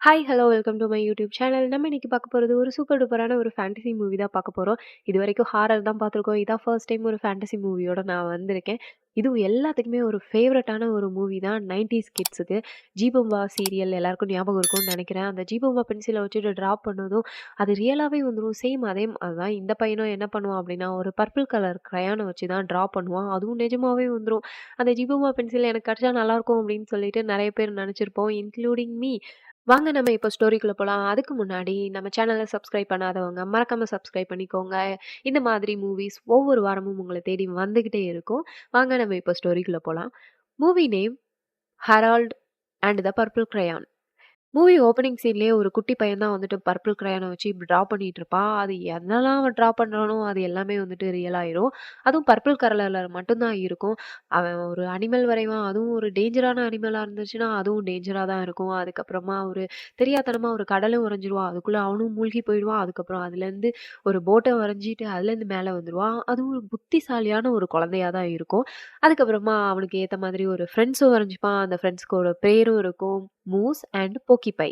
Hi, hello! Welcome do my YouTube channel. நம்ம இன்னைக்கு பார்க்க போறது ஒரு சூப்பர் டூப்பரான ஒரு ஃபேண்டசி மூவி தான் பார்க்க போறோம். இதுவரைக்கும் ஹாரர் தான் பார்த்துருக்கோம். இதான் ஃபர்ஸ்ட் டைம் ஒரு ஃபேண்டசி மூவியோட நான் வந்திருக்கேன். இதுவும் எல்லாத்துக்குமே ஒரு ஃபேவரட்டான ஒரு மூவி தான் 90ஸ் கிட்ஸுக்கு. ஜீபூம்பா சீரியல் எல்லாருக்கும் ஞாபகம் இருக்கும்னு நெனைக்கிறேன். அந்த ஜீபூம்பா பென்சில வச்சுட்டு ட்ரா பண்ணதும், அது ரியலாவே வந்துரும். சேம் அதே அதுதான் இந்த பையனும் என்ன பண்ணுவான் அப்டின்னா, ஒரு பர்பிள் கலர் கிரையான வச்சு தான் ட்ரா பண்ணுவான். அதுவும் நிஜமாவே வந்துரும். அந்த ஜீபூம்பா பென்சில் எனக்கு கிடைச்சா நல்லாயிருக்கும் அப்டின்னு சொல்லிட்டு நெறைய பேர் நெனச்சிருப்போம். Including me. வாங்க நம்ம இப்போ ஸ்டோரிக்குள்ள போலாம். அதுக்கு முன்னாடி நம்ம சேனல சப்ஸ்கிரைப் பண்ணாதவங்க மறக்காம சப்ஸ்கிரைப் பண்ணிக்கோங்க. இந்த மாதிரி மூவிஸ் ஒவ்வொரு வாரமும் உங்கள தேடி வந்துகிட்டே இருக்கும். வாங்க நம்ம இப்போ ஸ்டோரிக்குள்ள போலாம். Movie name Harold and the Purple Crayon. Movie opening சீன்லயே ஒரு குட்டி பையன் தான் வந்துட்டு பர்பிள் கிரையான வச்சு இப்படி ட்ரா பண்ணிட்டு இருப்பான். அது என்னலாம் அவன் ட்ரா பண்றானோ அது எல்லாமே வந்துட்டு ரியல் ஆயிரும். அதுவும் பர்பிள் கலர்ல மட்டும் தான் இருக்கும். அவன் ஒரு அனிமல் வரைவான். அதுவும் ஒரு டேஞ்சரான அனிமலா இருந்துச்சுன்னா, அதுவும் டேஞ்சரா தான் இருக்கும். அதுக்கப்புறமா ஒரு தெரியாத்தனமா ஒரு கடலும் வரைஞ்சிருவான். அதுக்குள்ள அவனும் மூழ்கி போயிடுவான். அதுக்கப்புறம் அதுலேருந்து ஒரு போட்ட வரைஞ்சிட்டு அதுலேருந்து மேல வந்துருவான். அதுவும் ஒரு புத்திசாலியான ஒரு குழந்தையா தான் இருக்கும். அதுக்கப்புறமா அவனுக்கு ஏத்த மாதிரி ஒரு ஃப்ரெண்ட்ஸும் வரைஞ்சுப்பான். அந்த ஃப்ரெண்ட்ஸ்க்கு பேரும் இருக்கும். Moose and Porcupine.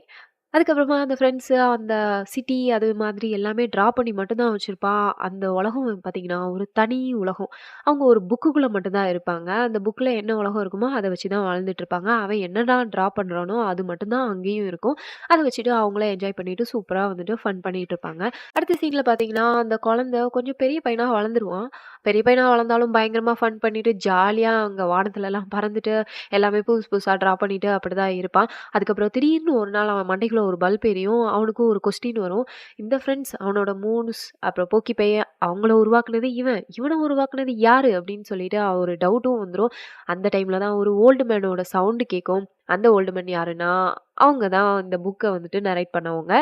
அதுக்கப்புறமா அந்த ஃப்ரெண்ட்ஸு, அந்த சிட்டி அது மாதிரி எல்லாமே ட்ரா பண்ணி மட்டும் தான் வச்சிருப்பான். அந்த உலகம் பார்த்தீங்கன்னா, ஒரு தனி உலகம். அவங்க ஒரு புக்குக்குள்ள மட்டும் தான் இருப்பாங்க. அந்த புக்ல என்ன உலகம் இருக்குமோ, அத வச்சு தான் வாழ்ந்துட்டு இருப்பாங்க. அவன் என்னடா ட்ரா பண்றானோ, அது மட்டும் தான் அங்கேயும் இருக்கும். அத வச்சுட்டு அவங்களே என்ஜாய் பண்ணிட்டு சூப்பரா வந்துட்டு ஃபன் பண்ணிட்டு இருப்பாங்க. அடுத்த சீன்ல பார்த்தீங்கன்னா, அந்த குழந்தை கொஞ்சம் பெரிய பையனா வளர்ந்துருவான். பெரிய பையனா வளர்ந்தாலும் பயங்கரமா ஃபன் பண்ணிட்டு, ஜாலியா அங்க வானத்துலலாம் பறந்துட்டு, எல்லாமே புதுசு புதுசா ட்ரா பண்ணிட்டு அப்படிதான் இருப்பான். அதுக்கப்புறம் திடீர்னு ஒரு நாள் அவன் மண்டைக்குள்ள ஒரு பல்ப் எரியும். அவனுக்கும் ஒரு கொஸ்டின் வரும். இந்த ஃப்ரெண்ட்ஸ் அவனோட மூன்ஸ் அப்புறம் போக்கிபேய அவங்கள உருவாக்குனது இவன். இவன உருவாக்குனது யாரு? அப்படின்னு சொல்லிட்டு ஒரு டவுட்டும் வந்துரும். அந்த டைம்ல தான் ஒரு ஓல்டு மேனோட சவுண்ட் கேட்கும். அந்த ஓல்டு மேன் யாருன்னா, அவங்க தான் இந்த புக்க வந்துட்டு நரேட் பண்ணவங்க.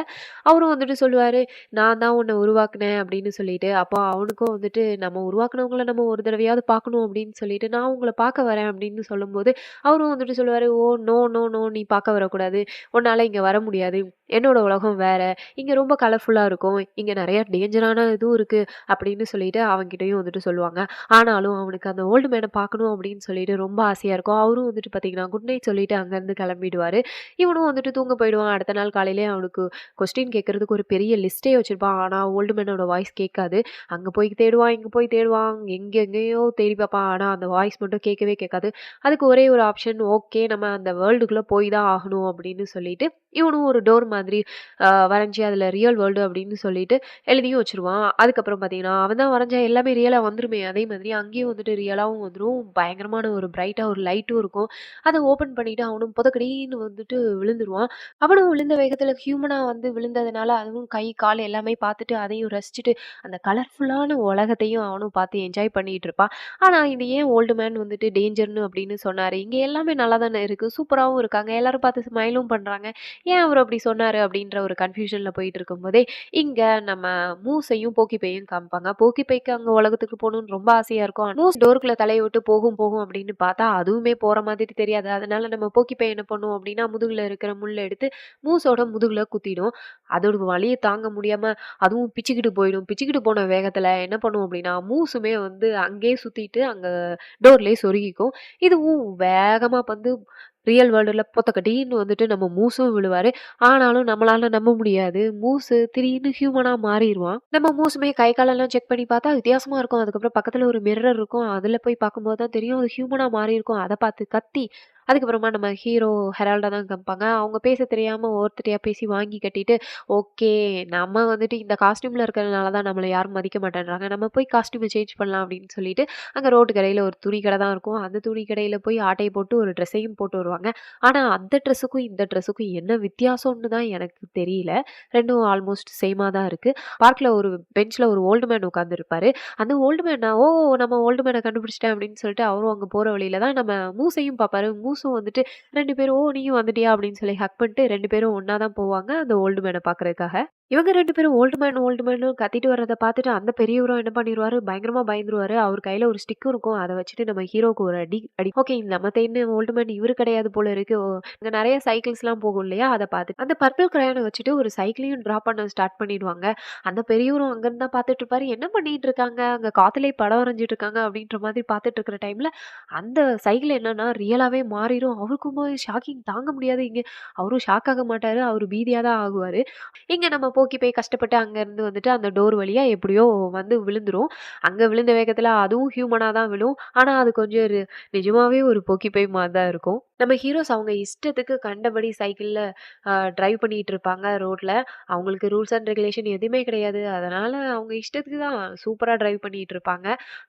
அவரும் வந்துட்டு சொல்லுவாரு, "நான் தான் உன்ன உருவாக்குனேன்" அப்படின்னு சொல்லிட்டு. அப்போ அவனுக்கும் வந்துட்டு நம்ம உருவாக்குனவங்கள நம்ம ஒரு தடவையாவது பார்க்கணும் அப்படின்னு சொல்லிட்டு, "நான் உங்கள பார்க்க வரேன்" அப்படின்னு சொல்லும்போது, அவரும் வந்துட்டு சொல்லுவாரு, "ஓ! நோ, நோ, நோ நீ பார்க்க வரக்கூடாது. உன்னால இங்க வர முடியாது. என்னோட உலகம் வேற. இங்க ரொம்ப கலர்ஃபுல்லா இருக்கும். இங்க நெறைய டேஞ்சரான இதுவும் இருக்கு" அப்படின்னு சொல்லிட்டு அவன்கிட்டயும் வந்துட்டு சொல்லுவாங்க. ஆனாலும் அவனுக்கு அந்த ஓல்டு மேன பார்க்கணும் அப்படின்னு சொல்லிட்டு ரொம்ப ஆசையா இருக்கும். அவரும் வந்துட்டு பார்த்தீங்கன்னா, குட் நைட் சொல்லிட்டு அங்கருந்து கிளம்பிடுவாரு. இவனும் வந்துட்டு தூங்க போயிடுவான். அடுத்த நாள் காலையிலே அவனுக்கு கொஸ்டின் கேட்கறதுக்கு ஒரு பெரிய லிஸ்ட்டே வச்சிருப்பான். ஆனா ஓல்டு மேனோட வாய்ஸ் கேட்காது. அங்க போய் தேடுவான், இங்க போய் தேடுவான். எங்கெங்கேயோ தேடி பார்ப்பான். ஆனா அந்த வாய்ஸ் மட்டும் கேட்கவே கேட்காது. அதுக்கு ஒரே ஒரு ஆப்ஷன், ஓகே நம்ம அந்த வேர்ல்டுக்குள்ள போய் தான் ஆகணும் அப்படின்னு சொல்லிட்டு, இவனும் ஒரு டோர் மாதிரி வரைஞ்சு அதில ரியல் வேர்ல்டு அப்படின்னு சொல்லிட்டு எழுதியும் வச்சுருவான். அதுக்கப்புறம் பார்த்தீங்கன்னா, அவன் தான் வரைஞ்சா எல்லாமே ரியலா வந்துருமே! அதே மாதிரி அங்கேயும் வந்துட்டு ரியலாவும் வந்துரும். பயங்கரமான ஒரு பிரைட்டா ஒரு லைட்டும் இருக்கும். அத ஓப்பன் பண்ணிட்டு அவனும் பொதக்கடின்னு வந்துட்டு விழுந்துருவான். அவனும் விழுந்த வேகத்தில ஹியூமனா வந்து விழுந்ததுனால, அதுவும் கை, கால் எல்லாமே பார்த்துட்டு, அதையும் ரசிச்சுட்டு, அந்த கலர்ஃபுல்லான உலகத்தையும் அவனும் பார்த்து என்ஜாய் பண்ணிட்டு இருப்பான். ஆனா, இது ஏன் ஓல்டு மேன் வந்துட்டு டேஞ்சர்ன்னு அப்படின்னு சொன்னாரு? இங்க எல்லாமே நல்லா தானே இருக்கு. சூப்பராவும் இருக்காங்க. எல்லாரும் பார்த்து ஸ்மைலும் பண்றாங்க. ஏன் அவரு அப்படி சொன்னாரு? அப்படின்ற ஒரு கன்ஃப்யூஷன்ல போயிட்டு இருக்கும்போதே, இங்க நம்ம மூஸையும், போக்கிபேயும் காமிப்பாங்க. போக்கிபேக்கு அங்க உலகத்துக்கு போணும்னு ரொம்ப ஆசையா இருக்கும். மூஸ் டோருக்குள்ள தலைய விட்டு போகும், போகும் அப்படின்னு பார்த்தா, அதுவுமே போற மாதிரி தெரியாது. அதனால நம்ம போக்கிபே என்ன பண்ணும் அப்படின்னா, முதுகுல இருக்கிற முள்ள எடுத்து மூஸோட முதுகுல குத்திடும். அதோட வலிய தாங்க முடியாம அதுவும் பிச்சுக்கிட்டு போயிடும். பிச்சுக்கிட்டு போன வேகத்துல என்ன பண்ணும் அப்படின்னா, மூஸுமே வந்து அங்கேயே சுத்திட்டு அங்க டோர்லயே சொருகிக்கும். இதுவும் வேகமா வந்து ரியல் வேர்ல்டுல பொத்தக்கடின்னு வந்துட்டு நம்ம மூஸும் விழுவாரு. ஆனாலும் நம்மளால நம்ப முடியாது. மூஸு திடீர்னு ஹியூமனா மாறிருவான். நம்ம மூஸுமே கை காலெல்லாம் செக் பண்ணி பார்த்தா வித்தியாசமா இருக்கும். அதுக்கப்புறம் பக்கத்துல ஒரு மிரர் இருக்கும். அதுல போய் பார்க்கும்போது தான் தெரியும் அது ஹியூமனா மாறியிருக்கும். அத பார்த்து கத்தி, அதுக்கப்புறமா நம்ம ஹீரோ ஹெரால்ட தான் காமிப்பாங்க. அவங்க பேச தெரியாம ஒருத்தர்ட்டயா பேசி வாங்கி கட்டிட்டு, ஓகே நம்ம வந்துட்டு இந்த காஸ்டியூம்ல இருக்கிறதுனால தான் நம்மள யாரும் மதிக்க மாட்டேன்றாங்க. நம்ம போய் காஸ்டியூம சேஞ்ச் பண்ணலாம் அப்படின்னு சொல்லிட்டு, அங்க ரோட்டு கடையில ஒரு துணி கடை தான் இருக்கும். அந்த துணி கடையில போய் ஆட்டைய போட்டு ஒரு ட்ரெஸ்ஸையும் போட்டு வருவாங்க. ஆனா அந்த ட்ரெஸ்ஸுக்கும் இந்த ட்ரெஸ்ஸுக்கும் என்ன வித்தியாசம்னு தான் எனக்கு தெரியல. 2ம் ஆல்மோஸ்ட் சேமா தான் இருக்கு. பார்க்ல ஒரு பெஞ்ச்ல ஒரு ஓல்டு மேன் உட்கார்ந்திருப்பாரு. அந்த ஓல்டு மேனா, "ஓ! நம்ம ஓல்டு மேன கண்டுபிடிச்சுட்டேன்" அப்படின்னு சொல்லிட்டு அவரும் அங்க போற வழியில தான் நம்ம மூஸையும் பார்ப்பாரு. மூஸும் வந்துட்டு 2 பேரும், "ஓ! நீயும் வந்துட்டியா?" அப்படின்னு சொல்லி ஹக் பண்ணிட்டு 2 பேரும் ஒண்ணா தான் போவாங்க அந்த ஓல்டு மேன பார்க்கறதுக்காக. இவங்க 2 பேரும் ஓல்டு மேன், ஓல்டு மேன்னு கத்திட்டு வர்றத பார்த்துட்டு, அந்த பெரியவரும் என்ன பண்ணிருவாரு, பயங்கரமா பயந்துருவாரு. அவர் கையில ஒரு ஸ்டிக் இருக்கும். அத வச்சுட்டு நம்ம ஹீரோவுக்கு ஒரு அடி. ஓகே நம்ம தேடின ஓல்டு மேன் இவரு கிடையாது போல இருக்கு. அங்க நெறைய சைக்கிள்ஸ்லாம் போகும் இல்லையா? அத பார்த்துட்டு அந்த பர்பிள் கிரையான வச்சுட்டு ஒரு சைக்கிளையும் டிரா பண்ண ஸ்டார்ட் பண்ணிடுவாங்க. அந்த பெரியவரும் அங்கருந்து தான் பார்த்துட்டு இருப்பாரு. என்ன பண்ணிட்டு இருக்காங்க? அங்க காத்துலயே படம் வரைஞ்சுட்டு இருக்காங்க அப்படின்ற மாதிரி பார்த்துட்டு இருக்கிற டைம்ல, அந்த சைக்கிள் என்னன்னா ரியலாவே மாறிரும். அவருக்கும் ஷாக்கிங் தாங்க முடியாது. இங்க அவரும் ஷாக் ஆக மாட்டாரு. அவரு பீதியா தான் ஆகுவாரு. இங்க நம்ம போக்கி போய் கஷ்டப்பட்டு அங்கருந்து வந்துட்டு அந்த டோர் வழியா எப்படியோ வந்து விழுந்துரும். அங்க விழுந்த வேகத்துல அதுவும் ஹியூமனா தான் விழும். ஆனா அது கொஞ்சம் நிஜமாவே ஒரு போக்கி பேய் மாரி தான் இருக்கும். நம்ம ஹீரோஸ் அவங்க இஷ்டத்துக்கு கண்டபடி சைக்கிள்ல டிரைவ் பண்ணிட்டு இருப்பாங்க ரோட்ல. அவங்களுக்கு ரூல்ஸ் அண்ட் ரெகுலேஷன் எதுவுமே கிடையாது. அதனால அவங்க இஷ்டத்துக்கு தான் சூப்பரா டிரைவ் பண்ணிட்டு இருப்பாங்க.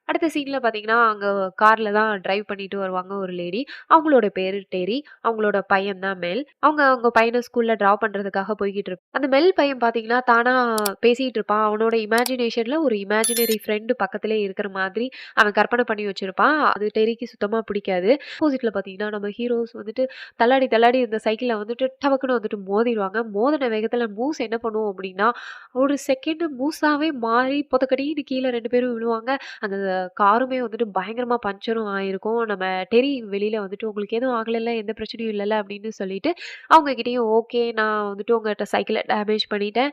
அடுத்த சீன்ல பார்த்தீங்கன்னா, அங்க கார்ல தான் டிரைவ் பண்ணிட்டு வருவாங்க ஒரு லேடி. அவங்களோட பேரு டெர்ரி. அவங்களோட பையன் தான் மெல். அவங்க அவங்க பையன ஸ்கூல்ல டிராப் பண்றதுக்காக போய்க்கிட்டு அந்த மெல் பையன் பார்த்தீங்கன்னா, தானா பேசிட்டு இருப்பான். அவனோட இமேஜினேஷன்ல ஒரு இமேஜினரி ஃப்ரெண்ட் பக்கத்திலேயே இருக்கிற மாதிரி அவன் கற்பனை பண்ணி வச்சிருப்பான். அது டெர்ரிக்கு சுத்தமா பிடிக்காது. ஆப்போசிட்ல பார்த்தீங்கன்னா, நம்ம ஹீரோஸ் வந்துட்டு தள்ளாடி தள்ளாடி இந்த சைக்கிள்ல வந்துட்டு டபக்குன்னு வந்துட்டு மோதிருவாங்க. மோதின வேகத்துல மூஸ் என்ன பண்ணும் அப்டின்னா, ஒரு செகண்ட் மூஸாவே மாறி பொதக்கடின்னு கீழ 2 பேரும் விழுவாங்க. அந்த காருமே வந்துட்டு பயங்கரமா பஞ்சரும் ஆயிருக்கும். நம்ம டெர்ரி வெளியில வந்துட்டு உங்களுக்கு எதுவும் ஆகலல்ல, எந்த பிரச்சனையும் இல்லல்ல அப்படின்னு சொல்லிட்டு, அவங்க கிட்டயும் ஓகே நான் வந்துட்டு உங்கட்ட சைக்கிள டேமேஜ் பண்ணிட்டேன்.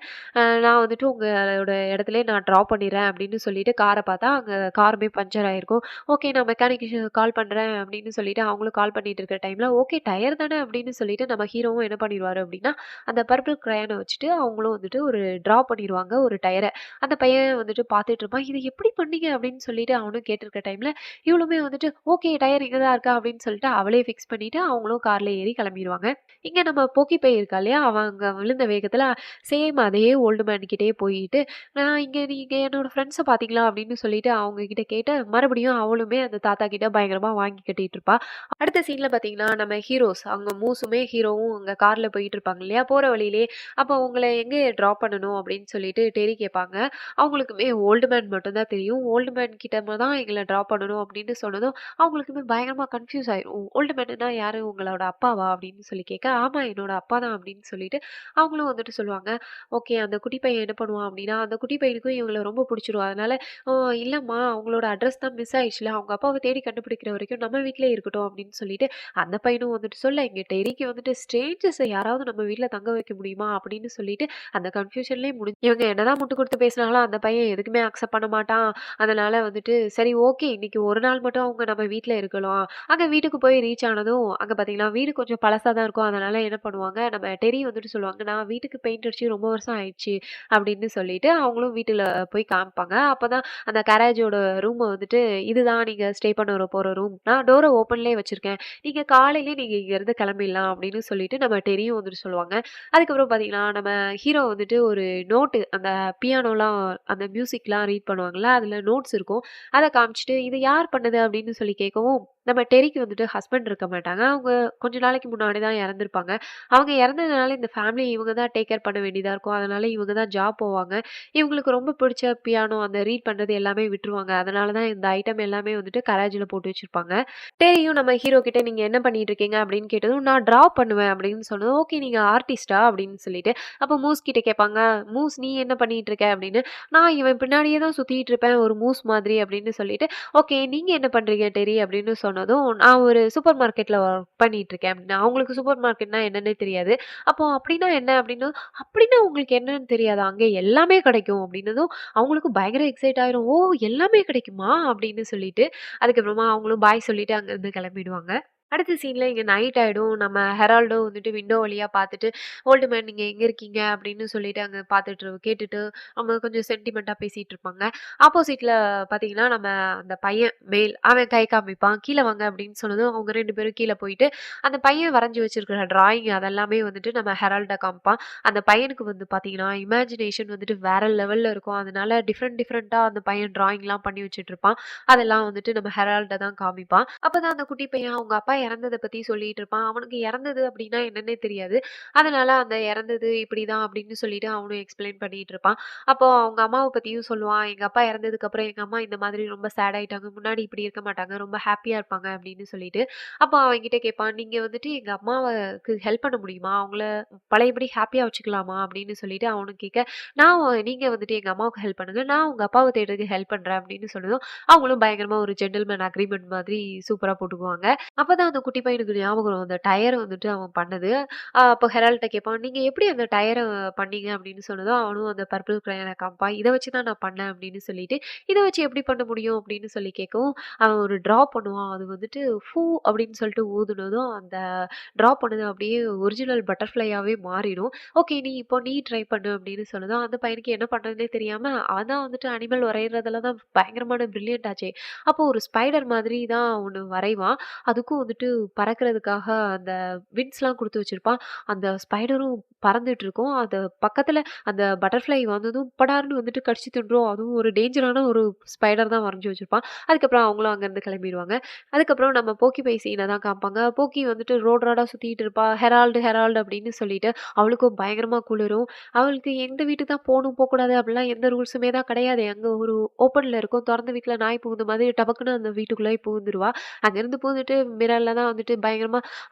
நான் வந்துட்டு உங்களோட இடத்துலயே நான் ட்ராப் பண்ணிர்றேன் அப்படின்னு சொல்லிட்டு கார பார்த்தா, அங்க காருமே பஞ்சர் ஆயிருக்கும். ஓகே நான் மெக்கானிக் கால் பண்றேன் அப்படின்னு சொல்லிட்டு அவங்களும் கால் பண்ணிட்டு இருக்கிற டைம்ல, ஓகே டயர் தானே அப்படின்னு சொல்லிட்டு நம்ம ஹீரோவும் என்ன பண்ணிருவாரு அப்படின்னா, அந்த பர்பிள் கிரையான வச்சுட்டு அவங்களும் வந்துட்டு ஒரு டிரா பண்ணிருவாங்க ஒரு டயர. அந்த பையன் வந்துட்டு பார்த்துட்டு இருப்பான். "இத எப்படி பண்ணீங்க?" அப்படின்னு சொல்லிட்டு அவனும் கேட்டிருக்க டைம்ல, இவளுமே வந்துட்டு, "ஓகே டயர் இங்க தான் இருக்கா" அப்படின்னு சொல்லிட்டு அவளே ஃபிக்ஸ் பண்ணிட்டு அவங்களும் கார்ல ஏறி கிளம்பிருவாங்க. இங்க நம்ம போக்கி பை இருக்கா இல்லையா? அவன் அங்க விழுந்த வேகத்துல சேம் அதே ஓல்டு மேன் கிட்டயே போயிட்டு, "நான் இங்க நீங்க என்னோட ஃப்ரெண்ட்ஸ பார்த்தீங்களா?" அப்படின்னு சொல்லிட்டு அவங்க கிட்ட கேட்டு, மறுபடியும் அவளுமே அந்த தாத்தா கிட்ட பயங்கரமா வாங்கி கட்டிட்டு இருப்பா. அடுத்த சீன்ல பார்த்தீங்கன்னா, நம்ம ஹீரோஸ் அவங்க மூஸுமே ஹீரோவும் அங்க கார்ல போயிட்டு இருப்பாங்க இல்லையா? போற வழியிலே, "அப்போ உங்கள எங்க டிராப் பண்ணணும்?" அப்படின்னு சொல்லிட்டு டெர்ரி கேட்பாங்க. அவங்களுக்குமே ஓல்டு மேன் மட்டும் தான் தெரியும். ஓல்டு மேன் கிட்ட தான் எங்கள டிராப் பண்ணணும் அப்படின்னு சொன்னதும், அவங்களுக்குமே பயங்கரமா கன்ஃப்யூஸ் ஆயிரும். "ஓல்டு மேன்ன்னா யாரு? உங்களோட அப்பாவா?" அப்படின்னு சொல்லி கேட்க, "ஆமா என்னோட அப்பா தான்" அப்படின்னு சொல்லிட்டு அவங்களும் வந்துட்டு சொல்லுவாங்க. ஓகே அந்த குட்டி பையன் என்ன பண்ணுவான் அப்படின்னா, அந்த குட்டி பையனுக்கும் இவங்கள ரொம்ப புடிச்சிரும். அதனால, இல்லம்மா அவங்களோட அட்ரஸ் தான் மிஸ் ஆயிடுச்சுல. அவங்க அப்பாவ தேடி கண்டுபிடிக்கிற வரைக்கும் நம்ம வீட்லயே இருக்கட்டும்" அப்படின்னு சொல்லிட்டு, அந்த பையனும் வந்துட்டு சொல்ல, இங்க டெர்ரிக்கு வந்துட்டு ஸ்ட்ரேஞ்சர்ஸ யாராவது நம்ம வீட்ல தங்க வைக்க முடியுமா? அப்படின்னு சொல்லிட்டு அந்த கன்ஃப்யூஷன்லயே இவங்க என்னதான் முட்டு குடுத்து பேசினாலும் அந்த பையன் எதுக்குமே அக்செப்ட் பண்ண மாட்டான். அதனால வந்துட்டு, சரி ஓகே இன்னைக்கு ஒரு நாள் மட்டும் அவங்க நம்ம வீட்ல இருக்கலாம். அங்க வீட்டுக்கு போய் ரீச் ஆனதும், அங்க பார்த்தீங்கன்னா வீடு கொஞ்சம் பழசா தான் இருக்கும். அதனால என்ன பண்ணுவாங்க, நம்ம டெர்ரி வந்துட்டு சொல்லுவாங்க, "நான் வீட்டுக்கு பெயிண்ட் அடிச்சு ரொம்ப வருஷம் ஆயிடுச்சு" அப்படின்னு சொல்லிட்டு அவங்களும் வீட்டுல போய் காமிப்பாங்க. அப்பதான் அந்த கேரேஜோட ரூம வந்துட்டு, "இதுதான் நீங்க ஸ்டே பண்ண போற ரூம். நான் டோர ஓப்பன்லயே வச்சிருக்கேன். நீங்க காலையிலேயே நீங்க இங்கருந்து கிளம்பிடலாம்" அப்படின்னு சொல்லிட்டு நம்ம டெர்ரியும் வந்துட்டு சொல்லுவாங்க. அதுக்கப்புறம் பார்த்தீங்கன்னா, நம்ம ஹீரோ வந்துட்டு ஒரு நோட்டு அந்த பியானோலாம் அந்த மியூசிக்லாம் ரீட் பண்ணுவாங்கல்ல, அதுல நோட்ஸ் இருக்கும். அத காமிச்சுட்டு, "இது யார் பண்ணது?" அப்படின்னு சொல்லி கேட்கவும், நம்ம டெர்ரிக்கு வந்துட்டு ஹஸ்பண்ட் இருக்க மாட்டாங்க. அவங்க கொஞ்ச நாளைக்கு முன்னாடி தான் இறந்திருப்பாங்க. அவங்க இறந்ததுனால இந்த ஃபேமிலிய இவங்க தான் டேக் கேர் பண்ண வேண்டியதா இருக்கும். அதனால இவங்க தான் ஜாப் போவாங்க. இவங்களுக்கு ரொம்ப பிடிச்ச பியானோ அந்த ரீட் பண்றது எல்லாமே விட்டுருவாங்க. அதனால தான் இந்த ஐட்டம் எல்லாமே வந்துட்டு கராஜ்ல போட்டு வச்சிருப்பாங்க. டெரியும் நம்ம ஹீரோ கிட்ட நீங்க என்ன பண்ணிட்டு இருக்கீங்க அப்படின்னு கேட்டதும், நான் டிரா பண்ணுவேன் அப்படின்னு சொன்னதும், ஓகே நீங்க ஆர்டிஸ்ட்டா அப்படின்னு சொல்லிட்டு, அப்போ மூஸ் கிட்ட கேட்பாங்க, மூஸ் நீ என்ன பண்ணிட்டு இருக்க அப்படின்னு, நான் இவன் பின்னாடியே தான் சுத்திட்டு இருப்பேன் ஒரு மூஸ் மாதிரி அப்படின்னு சொல்லிட்டு, ஓகே நீங்க என்ன பண்றீங்க டெரி அப்படின்னு சொன்னதும், நான் ஒரு சூப்பர் மார்க்கெட்ல ஒர்க் பண்ணிட்டு இருக்கேன் அப்படின்னு. அவங்களுக்கு சூப்பர் மார்க்கெட்னா என்னன்னே தெரியாது. அப்போ அப்படின்னா என்ன அப்படின்னு, அப்படின்னா உங்களுக்கு என்னன்னு தெரியாதா? அங்க எல்லாமே கிடைக்கும் அப்படின்னதும், அவங்களுக்கு பயங்கர எக்ஸைட் ஆயிரும். ஓ! எல்லாமே கிடைக்குமா? அப்படின்னு சொல்லிட்டு, அதுக்கப்புறமா அவங்களும் பாய் சொல்லிட்டு அங்கருந்து கிளம்பிடுவாங்க. அடுத்த சீன்ல இங்க நைட் ஆயிடும். நம்ம ஹெரால்டோ வந்துட்டு விண்டோ வழியா பார்த்துட்டு, "ஓல்டு மேன் நீங்க எங்க இருக்கீங்க?" அப்படின்னு சொல்லிட்டு அங்க பார்த்துட்டு கேட்டுட்டு அவங்க கொஞ்சம் சென்டிமென்ட்டா பேசிட்டு இருப்பாங்க. ஆப்போசிட்ல பார்த்தீங்கன்னா, நம்ம அந்த பையன் மேல் அவன் கை காமிப்பான். "கீழ வாங்க" அப்படின்னு சொன்னதும் அவங்க 2 பேரும் கீழ போயிட்டு, அந்த பையன் வரைஞ்சு வச்சிருக்கிற டிராயிங் அதெல்லாமே வந்துட்டு நம்ம ஹெரால்ட்ட காமிப்பான். அந்த பையனுக்கு வந்து பார்த்தீங்கன்னா, இமேஜினேஷன் வந்துட்டு வேற லெவல்ல இருக்கும். அதனால டிஃபரெண்ட் டிஃபரெண்ட்டா அந்த பையன் டிராயிங்லாம் பண்ணி வச்சுட்டு இருப்பான். அதெல்லாம் வந்துட்டு நம்ம ஹெரால்ட்ட தான் காமிப்பான். அப்பதான் அந்த குட்டி பையன் அவங்க அப்பா இறந்தத பத்தி சொல்லிட்டு இருப்பான். அவனுக்கு இறந்தது அப்படின்னா என்னன்னே தெரியாது. அதனால அந்த இறந்தது இப்படிதான் அப்படின்னு சொல்லிட்டு அவனும் எக்ஸ்பிளைன் பண்ணிட்டு இருப்பான். அப்போ அவங்க அம்மாவ பத்தியும் சொல்லுவான். எங்க அப்பா இறந்ததுக்கு அப்புறம் எங்க அம்மா இந்த மாதிரி ரொம்ப சேட் ஆயிட்டாங்க. முன்னாடி இப்படி இருக்க மாட்டாங்க. ரொம்ப ஹேப்பியா இருப்பாங்க அப்படின்னு சொல்லிட்டு. அப்போ அவன்கிட்ட கேட்பான். நீங்க வந்துட்டு எங்க அம்மாவக்கு ஹெல்ப் பண்ண முடியுமா? அவங்கள பழையபடி ஹேப்பியா வச்சுக்கலாமா? அப்படின்னு சொல்லிட்டு அவனும் கேட்க, நீங்க வந்துட்டு எங்க அம்மாவுக்கு ஹெல்ப் பண்ணுங்க. நான் உங்க அப்பாவ தேடுறதுக்கு ஹெல்ப் பண்றேன் அப்படின்னு சொன்னதும், அவங்களும் பயங்கரமா ஒரு ஜென்டில்மேன் அக்ரீமெண்ட் மாதிரி சூப்பரா போட்டுக்குவாங்க. அப்பதான் அந்த குட்டி பையனுக்கு ஞாபகம் வரும். அந்த டயர வந்துட்டு அவன் பண்ணது. அப்போ ஹெரால்ட்ட கேட்பான், "நீங்க எப்படி அந்த டயர பண்ணீங்க?" அப்படின்னு சொன்னதும், அவனும் அந்த பர்பிள் கிரையான காமிப்பான். "இத வச்சு தான் நான் பண்ணேன்" அப்படின்னு சொல்லிட்டு, "இத வச்சு எப்படி பண்ண முடியும்?" அப்படின்னு சொல்லி கேட்கவும், அவன் ஒரு டிரா பண்ணுவான். அது வந்துட்டு ஃபூ அப்படின்னு சொல்லிட்டு ஊதுனதும், அந்த டிரா பண்ணது அப்படியே ஒரிஜினல் பட்டர்ஃப்ளையாவே மாறிடும். "ஓகே, நீ ட்ரை பண்ணு" அப்படின்னு சொன்னதும், அந்த பையனுக்கு என்ன பண்றதுன்னே தெரியாம, அவன் தான் வந்துட்டு அனிமல் வரையறதுல தான் பயங்கரமான பிரில்லியன்ட் ஆச்சே. அப்போ ஒரு ஸ்பைடர் மாதிரி தான் ஒண்ணு வரைவான். அதுக்கும் வந்துட்டு பறக்கிறதுக்காக அந்த விங்ஸ்லாம் குடுத்து வச்சிருப்பான். அந்த ஸ்பைடரும் பறந்துட்டு இருக்கும். அது பக்கத்துல அந்த பட்டர்ஃப்ளை வந்ததும் படார்ன்னு வந்துட்டு கடிச்சு தின்றும். அதுவும் ஒரு டேஞ்சரான ஒரு ஸ்பைடர் தான் வரைஞ்சு வச்சிருப்பான். அதுக்கப்புறம் அவங்களும் அங்கருந்து கிளம்பிருவாங்க. அதுக்கப்புறம் நம்ம போக்கி பை சீன தான் காமிப்பாங்க. போக்கி வந்துட்டு ரோடா சுத்திட்டு இருப்பா. ஹெரால்டு, ஹெரால்டு அப்படின்னு சொல்லிட்டு அவளுக்கும் பயங்கரமா குளிரும். அவளுக்கு எந்த வீட்டுக்கு தான் போணும், போக்கூடாது அப்படிலாம் எந்த ரூல்ஸுமே தான் கிடையாது. அங்க ஒரு ஓப்பன்ல இருக்கும். தொறந்த வீட்ல நாய் புகுந்த மாதிரி டபக்குன்னு அந்த வீட்டுக்குள்ளேயே புகுந்துருவா. அங்கேருந்து பூந்துட்டு மிரர்ல தான் வந்துட்டு பயங்கரமா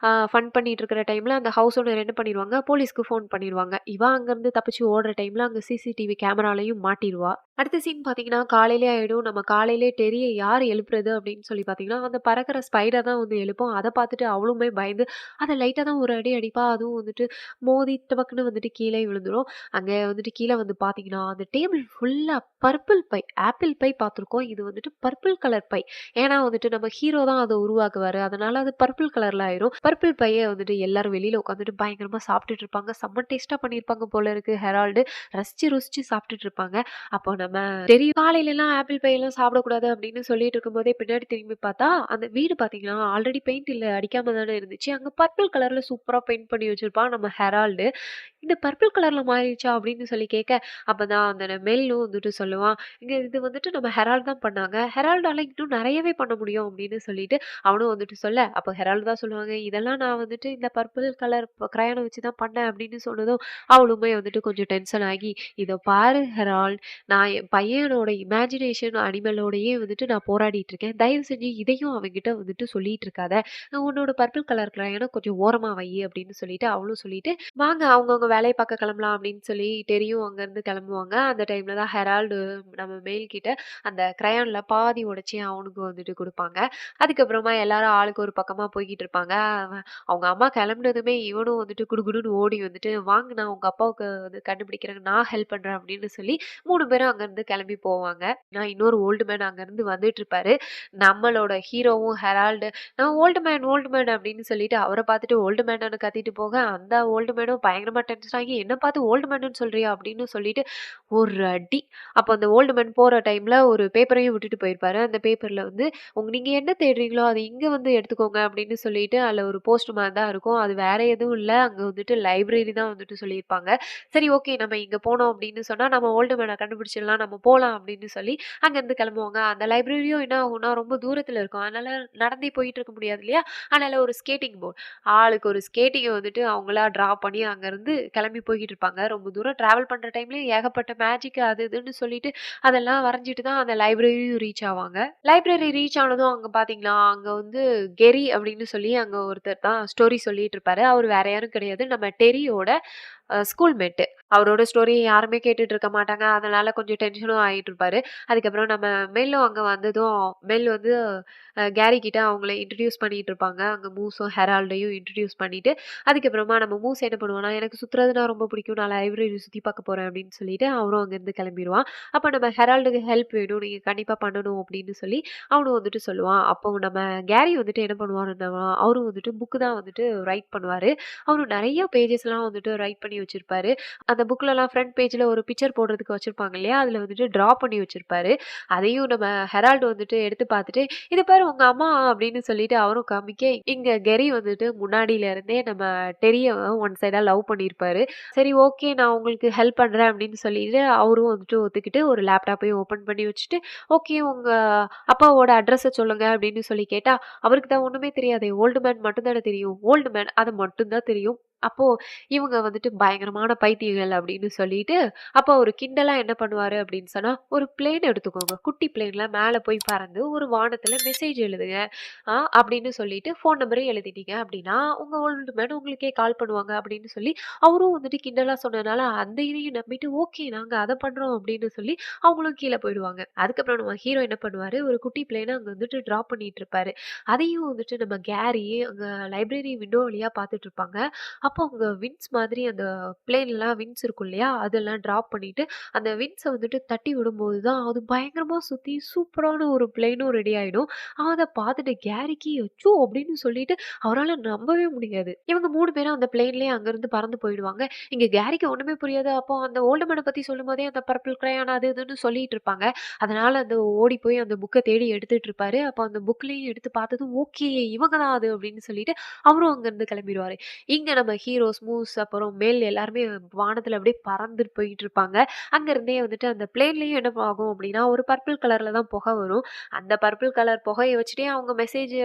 ஃபன் பண்ணிட்டு இருக்கிற டைம்ல அந்த ஹவுஸ் ஓனர் என்ன பண்ணிருவாங்க, போலீஸ்க்கு ஃபோன் பண்ணிருவாங்க. இவ அங்கருந்து தப்பிச்சு ஓடுற டைம்ல அங்க சிசிடிவி கேமராலயும் மாட்டிருவா. அடுத்த சீன் பார்த்தீங்கன்னா, காலையிலே ஆயிடும். நம்ம காலையிலே டெரிய யார் எழுப்புறது அப்படின்னு சொல்லி பார்த்தீங்கன்னா, அந்த பறக்கிற ஸ்பைடர் தான் வந்து எழுப்பும். அத பார்த்துட்டு அவளுமே பயந்து அத லைட்டா தான் ஒரு அடி அடிப்பா. அதுவும் வந்துட்டு மோதி டபக்குன்னு வந்துட்டு கீழே விழுந்துரும். அங்க வந்துட்டு கீழ வந்து பார்த்தீங்கன்னா, அந்த டேபிள் ஃபுல்லா பர்பிள் பை, ஆப்பிள் பை பார்த்துருக்கோம். இது வந்துட்டு பர்பிள் கலர் பை. ஏன்னா வந்துட்டு நம்ம ஹீரோ தான் அத உருவாக்குவாரு. அதனால அது பர்பிள் கலர்ல ஆயிரும். பர்பிள் பைய வந்துட்டு எல்லாரும் வெளியில உட்காந்துட்டு பயங்கரமா சாப்பிட்டுட்டு இருப்பாங்க. செம்ம டேஸ்ட்டா பண்ணியிருப்பாங்க போல இருக்கு ஹெரால்டு. ரசிச்சு ருசிச்சு சாப்பிட்டுட்டு இருப்பாங்க. அப்போ நம்ம தெரியும் காலையிலலாம் ஆப்பிள் பை எல்லாம் சாப்பிடக்கூடாது அப்படின்னு சொல்லிட்டு இருக்கும்போதே பின்னாடி திரும்பி பார்த்தா, அந்த வீடு பார்த்தீங்கன்னா, ஆல்ரெடி பெயிண்ட் இல்ல அடிக்காம தானே இருந்துச்சு. அங்க பர்பிள் கலர்ல சூப்பரா பெயிண்ட் பண்ணி வச்சிருப்பான் நம்ம ஹெரால்டு. "இந்த பர்பிள் கலர்ல மாறிடுச்சா?" அப்படின்னு சொல்லி கேட்க, அப்பதான் அந்த மெல்லும் வந்துட்டு சொல்லுவான். இது வந்துட்டு நம்ம ஹெரால்ட் தான் பண்ணாங்க. ஹெரால்டால இன்னும் நெறையவே பண்ண முடியும் அப்படின்னு சொல்லிட்டு அவனும் வந்துட்டு சொல்ல, அப்போ ஹெரால்டு தான் சொல்லுவாங்க, "இதெல்லாம் நான் வந்துட்டு இந்த பர்பிள் கலர் கிரையான வச்சு தான் பண்ணேன்" அப்படின்னு சொன்னதும், அவளுமே வந்துட்டு கொஞ்சம் டென்ஷன் ஆகி, "இத பாரு ஹெரால்ட், நான் என் பையனோட இமேஜினேஷன் அனிமலோடயே வந்துட்டு நான் போராடிட்டு இருக்கேன். தயவு செஞ்சு இதையும் அவன்கிட்ட வந்துட்டு சொல்லிட்டு இருக்காத. உன்னோட பர்பிள் கலர் கிரையான கொஞ்சம் ஓரமா வை" அப்படின்னு சொல்லிட்டு அவளும் சொல்லிட்டு, "வாங்க அவங்கவங்க வேலைய பார்க்க கிளம்பலாம்" அப்படின்னு சொல்லி டெரியும் அங்கருந்து கிளம்புவாங்க. அந்த டைம்ல தான் ஹெரால்டு நம்ம மேல் கிட்ட அந்த கிரையான்ல பாதி உடைச்சு அவனுக்கு வந்துட்டு குடுப்பாங்க. அதுக்கப்புறமா எல்லாரும் ஆளுக்கு ஒரு பக்கமா போய்க்கிட்டு இருப்பாங்க. அவங்க அம்மா கிளம்புனதுமே இவனும் வந்துட்டு குடுகுடுன்னு ஓடி வந்துட்டு, "வாங்க நான் உங்க அப்பாவுக்கு வந்து கண்டுபிடிக்கிறேன். நான் ஹெல்ப் பண்றேன்" அப்படின்னு சொல்லி 3 பேரும் அங்கருந்து கிளம்பி போவாங்க. இன்னொரு ஓல்டு மேன் அங்கருந்து வந்துட்டுருப்பாரு. நம்மளோட ஹீரோவும் ஹெரால்டு, "நான் ஓல்டு மேன்" அப்படின்னு சொல்லிட்டு அவர பார்த்துட்டு ஓல்டு மேன்னு கத்திட்டு போக, அந்த ஓல்டு மேனும் பயங்கரமா டென்ஷன் ஆகி, "என்ன பார்த்து ஓல்டு மேனுன்னு சொல்றியா?" அப்படின்னு சொல்லிட்டு ஒரு அடி. அப்ப அந்த ஓல்டு மேன் போற டைம்ல ஒரு பேப்பரையும் விட்டுட்டு போயிருப்பாரு. அந்த பேப்பர்ல வந்து நீங்க என்ன தேடுறீங்களோ, அத இங்க வந்து எடுத்துக்கோங்க அப்படின்னு சொல்லிட்டு, அதுல ஒரு போஸ்ட் மாரி தான் இருக்கும். அது வேற எதுவும் இல்ல. அங்க வந்துட்டு லைப்ரரி தான் வந்துட்டு சொல்லியிருப்பாங்க. சரி ஓகே நம்ம இங்க போனோம் அப்படின்னு சொன்னா, நம்ம ஓல்டு மேன கண்டுபிடிச்சிடலாம். நம்ம போலாம் அப்படின்னு சொல்லி அங்கருந்து கிளம்புவாங்க. அந்த லைப்ரரியும் என்ன ஆகும்னா, ரொம்ப தூரத்துல இருக்கும். அதனால நடந்தே போயிட்டு இருக்க முடியாது இல்லையா? அதனால ஒரு ஸ்கேட்டிங் போர்ட். ஆளுக்கு ஒரு ஸ்கேட்டிங்க வந்துட்டு அவங்களா டிரா பண்ணி அங்கருந்து கிளம்பி போய்க்கிட்டு இருப்பாங்க. ரொம்ப தூரம் டிராவல் பண்ற டைம்லயும் ஏகப்பட்ட மேஜிக் அது இதுன்னு சொல்லிட்டு அதெல்லாம் வரைஞ்சிட்டு தான் அந்த லைப்ரரியும் ரீச் ஆவாங்க. லைப்ரரி ரீச் ஆனதும் அங்க பார்த்தீங்களா, அங்க வந்து கெரி அப்படின்னு சொல்லி அங்க ஒருத்தர் தான் ஸ்டோரி சொல்லிட்டு இருப்பாரு. அவரு வேற யாரும் கிடையாது. நம்ம டெரியோட ஸ்கூல் மேட்டு. அவரோட ஸ்டோரிய யாருமே கேட்டுட்டு இருக்க மாட்டாங்க. அதனால கொஞ்சம் டென்ஷனும் ஆயிட்டு இருப்பாரு. அதுக்கப்புறம் நம்ம மெல்லும் அங்க வந்ததும், மெல் வந்து கேரி கிட்ட அவங்கள இன்ட்ரோடியூஸ் பண்ணிட்டு இருப்பாங்க. அங்க மூஸும், ஹெரால்டையும் இன்ட்ரோடியூஸ் பண்ணிட்டு, அதுக்கப்புறமா நம்ம மூஸ் என்ன பண்ணுவான்னா, "எனக்கு சுத்துறதுனா ரொம்ப பிடிக்கும். நான் லைப்ரரி சுத்தி பார்க்க போறேன்" அப்படின்னு சொல்லிட்டு அவரும் அங்கேருந்து கிளம்பிருவான். அப்ப நம்ம ஹெரால்டுக்கு ஹெல்ப் வேணும். நீங்க கண்டிப்பா பண்ணணும் அப்படின்னு சொல்லி அவனும் வந்துட்டு சொல்லுவான். அப்போ நம்ம கேரி வந்துட்டு என்ன பண்ணுவாருன்னா, அவரும் வந்துட்டு புக் தான் வந்துட்டு ரைட் பண்ணுவாரு. அவரு நெறைய பேஜஸ்லாம் வந்துட்டு ரைட் பண்ணி பண்ணி வச்சிருப்பாரு. அந்த புக்லலாம் ஃப்ரண்ட் பேஜ்ல ஒரு பிக்சர் போடுறதுக்கு வச்சிருப்பாங்க இல்லையா? அதுல வந்துட்டு டிரா பண்ணி வச்சிருப்பாரு. அதையும் நம்ம ஹெரால்டு வந்துட்டு எடுத்து பார்த்துட்டு, "இது பாரு உங்க அம்மா" அப்படின்னு சொல்லிட்டு அவரும் காமிக்க, இங்க கெரி வந்துட்டு முன்னாடில இருந்தே நம்ம டெரிய ஒன் சைடா லவ் பண்ணியிருப்பாரு. சரி ஓகே நான் உங்களுக்கு ஹெல்ப் பண்றேன் அப்படின்னு சொல்லிட்டு அவரும் வந்துட்டு ஒத்துக்கிட்டு ஒரு லேப்டாப்பையும் ஓப்பன் பண்ணி வச்சுட்டு, "ஓகே உங்க அப்பாவோட அட்ரஸ சொல்லுங்க" அப்படின்னு சொல்லி கேட்டா, அவருக்கு தான் ஒண்ணுமே தெரியாதே. ஓல்டு மேன் மட்டும் தானே தெரியும். ஓல்டு மேன் அது மட்டும் தான் தெரியும். அப்போ இவங்க வந்துட்டு பயங்கரமான பைத்தியங்கள் அப்படின்னு சொல்லிட்டு, அப்போ அவரு கிண்டலா என்ன பண்ணுவாரு அப்படின்னு சொன்னா, "ஒரு பிளேன் எடுத்துக்கோங்க. குட்டி பிளேன்ல மேல போய் பறந்து ஒரு வானத்துல மெசேஜ் எழுதுங்க. அப்படின்னு சொல்லிட்டு ஃபோன் நம்பரையும் எழுதிட்டீங்க அப்படின்னா, உங்க ஓல்டு மேன் உங்களுக்கே கால் பண்ணுவாங்க" அப்படின்னு சொல்லி அவரும் வந்துட்டு கிண்டலா சொன்னதுனால, அந்த இதையும் நம்பிட்டு, "ஓகே நாங்க அத பண்றோம்" அப்படின்னு சொல்லி அவங்களும் கீழ போயிடுவாங்க. அதுக்கப்புறம் நம்ம ஹீரோ என்ன பண்ணுவாரு, ஒரு குட்டி பிளேன அங்க வந்துட்டு டிராப் பண்ணிட்டு இருப்பாரு. அதையும் வந்துட்டு நம்ம கேரி அங்க லைப்ரரி விண்டோ வழியா பார்த்துட்டு இருப்பாங்க. அப்போ அங்க விண்ட்ஸ் மாதிரி அந்த பிளேன்லாம் விண்ட்ஸ் இருக்கும் இல்லையா? அதெல்லாம் டிராப் பண்ணிட்டு, அந்த விண்ட்ஸ வந்துட்டு தட்டி விடும்போது தான் அது பயங்கரமா சுத்தி சூப்பரான ஒரு பிளேனும் ரெடி ஆயிடும். அத பார்த்துட்டு கேரிக்கு "அச்சோ!" அப்படின்னு சொல்லிட்டு அவரால நம்பவே முடியாது. இவங்க 3 பேரும் அந்த பிளேன்லயே அங்கருந்து பறந்து போயிடுவாங்க. இங்க கேரிக்கு ஒண்ணுமே புரியாது. அப்போ அந்த ஓல்டு மேன பத்தி சொல்லும்போதே அந்த பர்பிள் கிரையான் அது இதுன்னு சொல்லிட்டு இருப்பாங்க. அதனால அந்த ஓடி போய் அந்த புக்க தேடி எடுத்துட்டு இருப்பாரு. அப்ப அந்த புக்லயும் எடுத்து பார்த்ததும், "ஓகே இவங்க தான் அது" அப்படின்னு சொல்லிட்டு அவரும் அங்கருந்து கிளம்பிருவாரு. இங்க நம்ம ஹீரோ, ஸ்மூஸ் அப்புறம் மேல் எல்லாருமே வானத்துல அப்படியே பறந்துட்டு போயிட்டு இருப்பாங்க. அங்க இருந்தே வந்துட்டு அந்த பிளேன்லயும் என்ன ஆகும் அப்படின்னா, ஒரு பர்பிள் கலர்ல தான் புகை வரும். அந்த பர்பிள் கலர் புகைய வச்சுட்டே அவங்க மெசேஜ்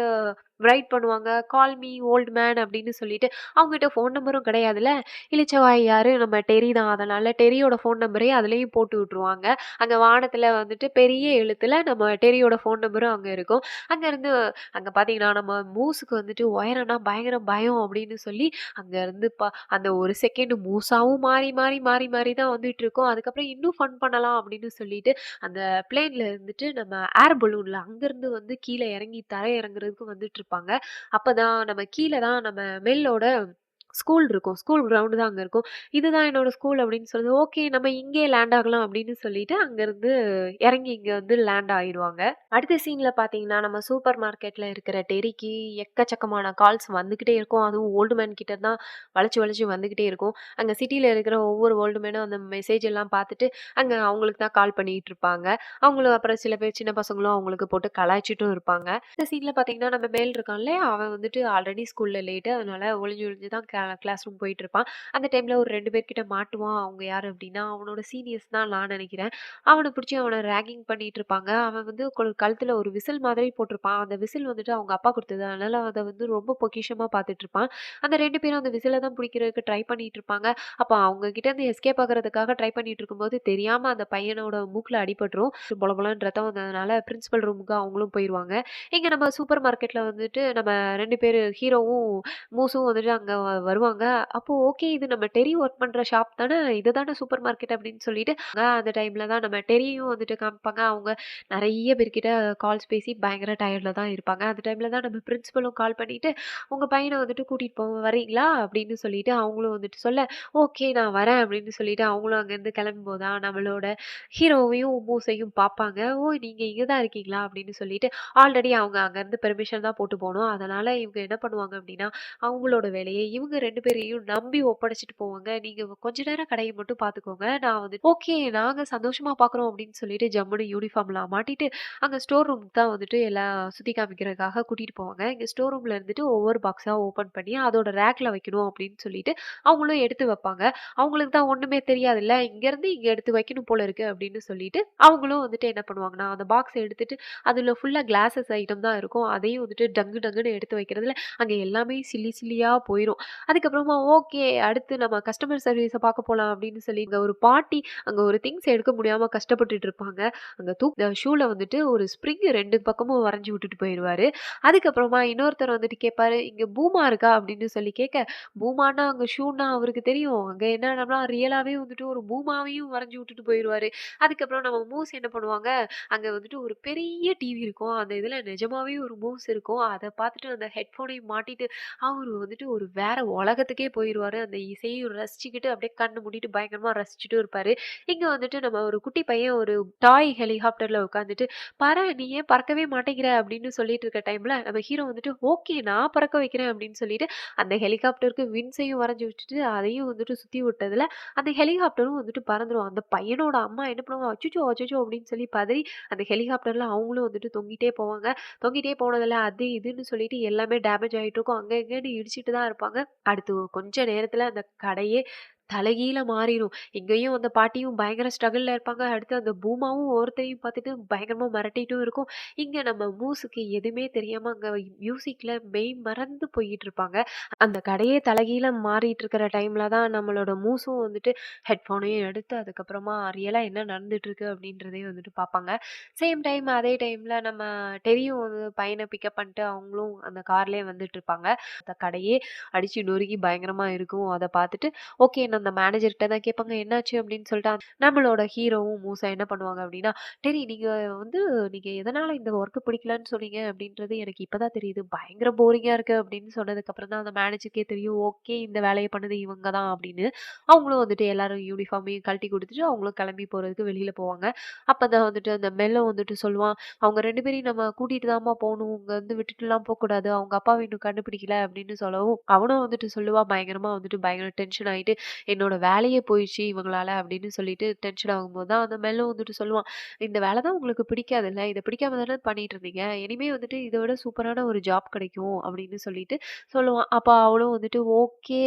ரைட் பண்ணுவாங்க. "கால் மீ ஓல்ட் மேன்" அப்படின்னு சொல்லிட்டு அவங்ககிட்ட ஃபோன் நம்பரும் கிடையாதுல்ல. இளிச்சவாய் யாரு? நம்ம டெர்ரி தான். அதனால டெர்ரியோட ஃபோன் நம்பரே அதுலயும் போட்டு விட்டுருவாங்க. அங்க வானத்துல வந்துட்டு பெரிய எழுத்துல நம்ம டெர்ரியோட ஃபோன் நம்பரும் அங்க இருக்கும். அங்கருந்து அங்க பார்த்தீங்கன்னா, நம்ம மூஸுக்கு வந்துட்டு உயரம்னா பயங்கர பயம் அப்படின்னு சொல்லி, அங்கருந்து அந்த ஒரு செகண்ட் மூஸாவும் மாறி, மாறி, மாறி, மாறி தான் வந்துட்டுருக்கும். அதுக்கப்புறம் இன்னும் ஃபன் பண்ணலாம் அப்படின்னு சொல்லிட்டு, அந்த பிளேன்ல இருந்துட்டு நம்ம ஏர் பலூன்ல அங்கருந்து வந்து கீழ இறங்கி தரை இறங்குறதுக்கு வந்துட்டுருப்பாங்க. அப்பதான் நம்ம கீழ தான் நம்ம மெல்லோட ஸ்கூல் இருக்கும். ஸ்கூல் கிரவுண்ட் தான் அங்க இருக்கும். இதுதான் என்னோட ஸ்கூல் அப்படின்னு சொல்லி, ஓகே நம்ம இங்கேயே லேண்ட் ஆகலாம் அப்படின்னு சொல்லிட்டு அங்கருந்து இறங்கி இங்க வந்து லேண்ட் ஆயிருவாங்க. அடுத்த சீன்ல பார்த்தீங்கன்னா, நம்ம சூப்பர் மார்க்கெட்ல இருக்கிற டெர்ரிக்கு எக்கச்சக்கமான கால்ஸ் வந்துகிட்டே இருக்கும். அதுவும் ஓல்டு மேன் கிட்ட தான் வளைச்சு, வளைச்சு வந்துகிட்டே இருக்கும். அங்க சிட்டில இருக்கிற ஒவ்வொரு ஓல்டு மேனும் அந்த மெசேஜ் எல்லாம் பார்த்துட்டு, அங்க அவங்களுக்கு தான் கால் பண்ணிட்டு இருப்பாங்க. அவங்களும் அப்புறம் சில பேர் சின்ன பசங்களும் அவங்களுக்கு போட்டு கலாய்ச்சிட்டும் இருப்பாங்க. இந்த சீன்ல பார்த்தீங்கன்னா, நம்ம மேல் இருக்கான் இல்லையா? அவன் வந்துட்டு ஆல்ரெடி ஸ்கூல்ல லேட்டு. அதனால ஒளிஞ்சு ஒளிஞ்சு தான் கிளாஸ் ரூம் போயிட்டுருப்பான். அந்த டைம்ல ஒரு 2 பேர்கிட்ட மாட்டுவான். அவங்க யாரு அப்டின்னா, அவனோட சீனியர்ஸ் தான் நான் நெனைக்கிறேன். அவன பிடிச்சு அவன ராகிங் பண்ணிட்டு இருப்பாங்க. அவன் வந்து கழுத்துல ஒரு விசில் மாதிரி போட்டிருப்பான். அந்த விசில் வந்துட்டு அவங்க அப்பா குடுத்தது. அதனால அத வந்து ரொம்ப பொக்கிஷமா பார்த்துட்டுருப்பான். அந்த 2 பேரும் அந்த விசில தான் பிடிக்கிறதுக்கு ட்ரை பண்ணிட்டு இருப்பாங்க. அப்ப அவங்க கிட்ட இருந்து எஸ்கேப் ஆகுறதுக்காக ட்ரை பண்ணிட்டு இருக்கும்போது, தெரியாம அந்த பையனோட மூக்குல அடிபட்டுரும். பொல பொலன்னு ரத்தம் வந்ததுனால பிரின்சிபல் ரூமுக்கு அவங்களும் போயிருவாங்க. இங்க நம்ம சூப்பர் மார்க்கெட்ல வந்துட்டு நம்ம 2 பேரு ஹீரோவும், மூஸும் வந்துட்டு அங்க வருவாங்க. அப்போ ஓகே இது நம்ம டெர்ரி ஒர்க் பண்ற ஷாப் தானே, இதுதானே சூப்பர் மார்க்கெட் அப்படின்னு சொல்லிட்டு, அந்த டைம்ல தான் நம்ம டெர்ரியும் வந்துட்டு காமிப்பாங்க. அவங்க நெறைய பேர்கிட்ட கால்ஸ் பேசி பயங்கர டயர்ட்ல தான் இருப்பாங்க. அந்த டைம்ல தான் நம்ம பிரின்சிபலும் கால் பண்ணிட்டு, "உங்க பையன வந்துட்டு கூட்டிட்டு வரீங்களா?" அப்படின்னு சொல்லிட்டு அவங்களும் வந்துட்டு சொல்ல, "ஓகே நான் வரேன்" அப்படின்னு சொல்லிட்டு அவங்களும் அங்கேருந்து கிளம்பும்போது தான் நம்மளோட ஹீரோவையும், மூஸையும் பார்ப்பாங்க. "ஓ! நீங்க இங்க தான் இருக்கீங்களா?" அப்படின்னு சொல்லிட்டு ஆல்ரெடி அவங்க அங்கருந்து பெர்மிஷன் தான் போட்டு போணும். அதனால இவங்க என்ன பண்ணுவாங்க அப்டின்னா, அவங்களோட வேலைய இவங்க 2 பேரையும் நம்பி ஒப்படைச்சுட்டு போவாங்க. "நீங்க கொஞ்ச நேரம் கடைய மட்டும் பார்த்துக்கோங்க. நான் வந்து ஓகே நாங்க சந்தோஷமா பார்க்குறோம்" அப்டின்னு சொல்லிட்டு ஜம்முன்னு யூனிஃபார்ம்லாம் மாட்டிட்டு, அங்க ஸ்டோர் ரூமுக்கு தான் வந்துட்டு எல்லாம் சுத்தி காமிக்கிறதுக்காக கூட்டிட்டு போவாங்க. இங்க ஸ்டோர் ரூம்ல இருந்துட்டு ஒவ்வொரு பாக்ஸா ஓப்பன் பண்ணி அதோட ரேக்ல வைக்கணும் அப்டின்னு சொல்லிட்டு அவங்களும் எடுத்து வைப்பாங்க. அவங்களுக்கு தான் ஒண்ணுமே தெரியாதுல்ல. இங்கருந்து இங்க எடுத்து வைக்கணும் போல இருக்கு அப்டின்னு சொல்லிட்டு, அவங்களும் வந்துட்டு என்ன பண்ணுவாங்கன்னா, அந்த பாக்ஸ எடுத்துட்டு அதுல ஃபுல்லா கிளாஸஸ் ஐட்டம் தான் இருக்கும். அதையும் வந்துட்டு டங்கு டங்குன்னு எடுத்து வைக்கிறதுல, அங்க எல்லாமே சில்லி சில்லியா போயிரும். அதுக்கப்புறமா ஓகே அடுத்து நம்ம கஸ்டமர் சர்வீஸ பார்க்க போலாம் அப்படின்னு சொல்லி, இங்க ஒரு பாட்டி அங்க ஒரு திங்ஸ் எடுக்க முடியாம கஷ்டப்பட்டுட்டு இருப்பாங்க. அங்க ஷூல வந்துட்டு ஒரு ஸ்ப்ரிங் 2 பக்கமும் வரைஞ்சு விட்டுட்டு போயிருவாரு. அதுக்கப்புறமா இன்னொருத்தர் வந்துட்டு கேட்பாரு, "இங்க பூமா இருக்கா?" அப்படின்னு சொல்லி கேட்க, பூமான்னா அங்க ஷூன்னா அவருக்கு தெரியும். அங்க என்னன்னா ரியலாவே வந்துட்டு ஒரு பூமாவையும் வரைஞ்சு விட்டுட்டு போயிருவாரு. அதுக்கப்புறம் நம்ம மூஸ் என்ன பண்ணுவாங்க, அங்க வந்துட்டு ஒரு பெரிய டிவி இருக்கும். அந்த இதுல நிஜமாவே ஒரு மூவ்ஸ் இருக்கும். அத பார்த்துட்டு அந்த ஹெட்ஃபோனையும் மாட்டிட்டு, அவரு வந்துட்டு ஒரு வேற உலகத்துக்கே போயிருவாரு. அந்த இசையும் ரசிச்சுக்கிட்டு அப்படியே கண்ணு மூடிட்டு பயங்கரமா ரசிச்சுட்டும் இருப்பாரு. இங்க வந்துட்டு நம்ம ஒரு குட்டி பையன் ஒரு டாய் ஹெலிகாப்டர்ல உட்காந்துட்டு, "பாரேன் நீ ஏன் பறக்கவே மாட்டேங்கிற?" அப்படின்னு சொல்லிட்டு இருக்க டைம்ல, நம்ம ஹீரோ வந்துட்டு, "ஓகே நான் பறக்க வைக்கிறேன்" அப்படின்னு சொல்லிட்டு, அந்த ஹெலிகாப்டருக்கு விங்ஸையும் வரைஞ்சு விட்டுட்டு, அதையும் வந்துட்டு சுத்தி விட்டதுல, அந்த ஹெலிகாப்டரும் வந்துட்டு பறந்துரும். அந்த பையனோட அம்மா என்ன பண்ணுவாங்க, "அச்சச்சோ! அச்சச்சோ!" அப்படின்னு சொல்லி பதறி, அந்த ஹெலிகாப்டர்ல அவங்களும் வந்துட்டு தொங்கிட்டே போவாங்க. தொங்கிட்டே போனதுல அது இதுன்னு சொல்லிட்டு எல்லாமே டேமேஜ் ஆயிட்டு இருக்கும். அங்க இங்கன்னு இடிச்சிட்டு தான் இருப்பாங்க. அடுத்து கொஞ்ச நேரத்துல அந்த கடையே தலைகீழா மாறிரும். இங்கேயும் அந்த பாட்டியும் பயங்கர ஸ்ட்ரகுல்ல இருப்பாங்க. அடுத்து அந்த பூமாவும் ஒவ்வொருத்தரையும் பார்த்துட்டு பயங்கரமா மிரட்டிட்டும் இருக்கும். இங்க நம்ம மூஸுக்கு எதுவுமே தெரியாம அங்க மியூசிக்ல மெய் மறந்து போயிட்டு இருப்பாங்க. அந்த கடையே தலைகீழா மாறிட்டு இருக்கிற டைம்ல தான் நம்மளோட மூஸும் வந்துட்டு ஹெட்ஃபோனையும் எடுத்து அதுக்கப்புறமா ரியலா என்ன நடந்துட்டு இருக்கு அப்படின்றதையும் வந்துட்டு பார்ப்பாங்க. சேம் டைம் அதே டைம்ல நம்ம டெரியும் வந்து பையன பிக்கப் பண்ணிட்டு அவங்களும் அந்த கார்லயே வந்துட்டு இருப்பாங்க. அந்த கடையே அடிச்சு நொறுக்கி பயங்கரமா இருக்கும். அத பார்த்துட்டு ஓகே. அந்த மேனேஜர்ட்ட தான் கேட்பாங்க, "என்னாச்சு?" அப்படின்னு சொல்லிட்டு நம்மளோட ஹீரோவும் மூசா என்ன பண்ணுவாங்க அப்படின்னா, "டெரி வந்து நீங்க எதனால இந்த ஒர்க் பிடிக்கலன்னு சொன்னீங்க அப்படின்றது எனக்கு இப்ப தான் தெரியுது. பயங்கர போரிங்கா இருக்கு." அப்படின்னு சொன்னதுக்கப்புறம் தான் அந்த மேனேஜருக்கே தெரியும், ஓகே இந்த வேலைய பண்ணது இவங்க தான் அப்படின்னு. அவங்களும் வந்துட்டு எல்லாரும் யூனிஃபார்மையும் கழட்டி குடுத்துட்டு அவங்களும் கிளம்பி போறதுக்கு வெளியில போவாங்க. அப்பதான் வந்துட்டு அந்த மெல்லோ வந்துட்டு சொல்லுவான், "அவங்க 2 பேரையும் நம்ம கூட்டிட்டு தாம்மா போணும். இங்க வந்து விட்டுட்டுலாம் போக்கூடாது. அவங்க அப்பாவ இன்னும் கண்டுபிடிக்கல." அப்படின்னு சொல்லவும், அவனும் வந்துட்டு சொல்லுவான் பயங்கரமா வந்துட்டு பயங்கர டென்ஷன் ஆயிட்டு, "என்னோட வேலையே போயிடுச்சு இவங்களால" அப்படின்னு சொல்லிட்டு டென்ஷன் ஆகும்போது தான் அந்த மெல்லோ வந்துட்டு சொல்லுவான், "இந்த வேலை தான் உங்களுக்கு பிடிக்காதுல்ல. இத பிடிக்காம தானே பண்ணிட்டு இருந்தீங்க. இனிமே வந்துட்டு இத விட சூப்பரான ஒரு ஜாப் கிடைக்கும்" அப்படின்னு சொல்லிட்டு சொல்லுவான். அப்ப அவளும் வந்துட்டு, "ஓகே.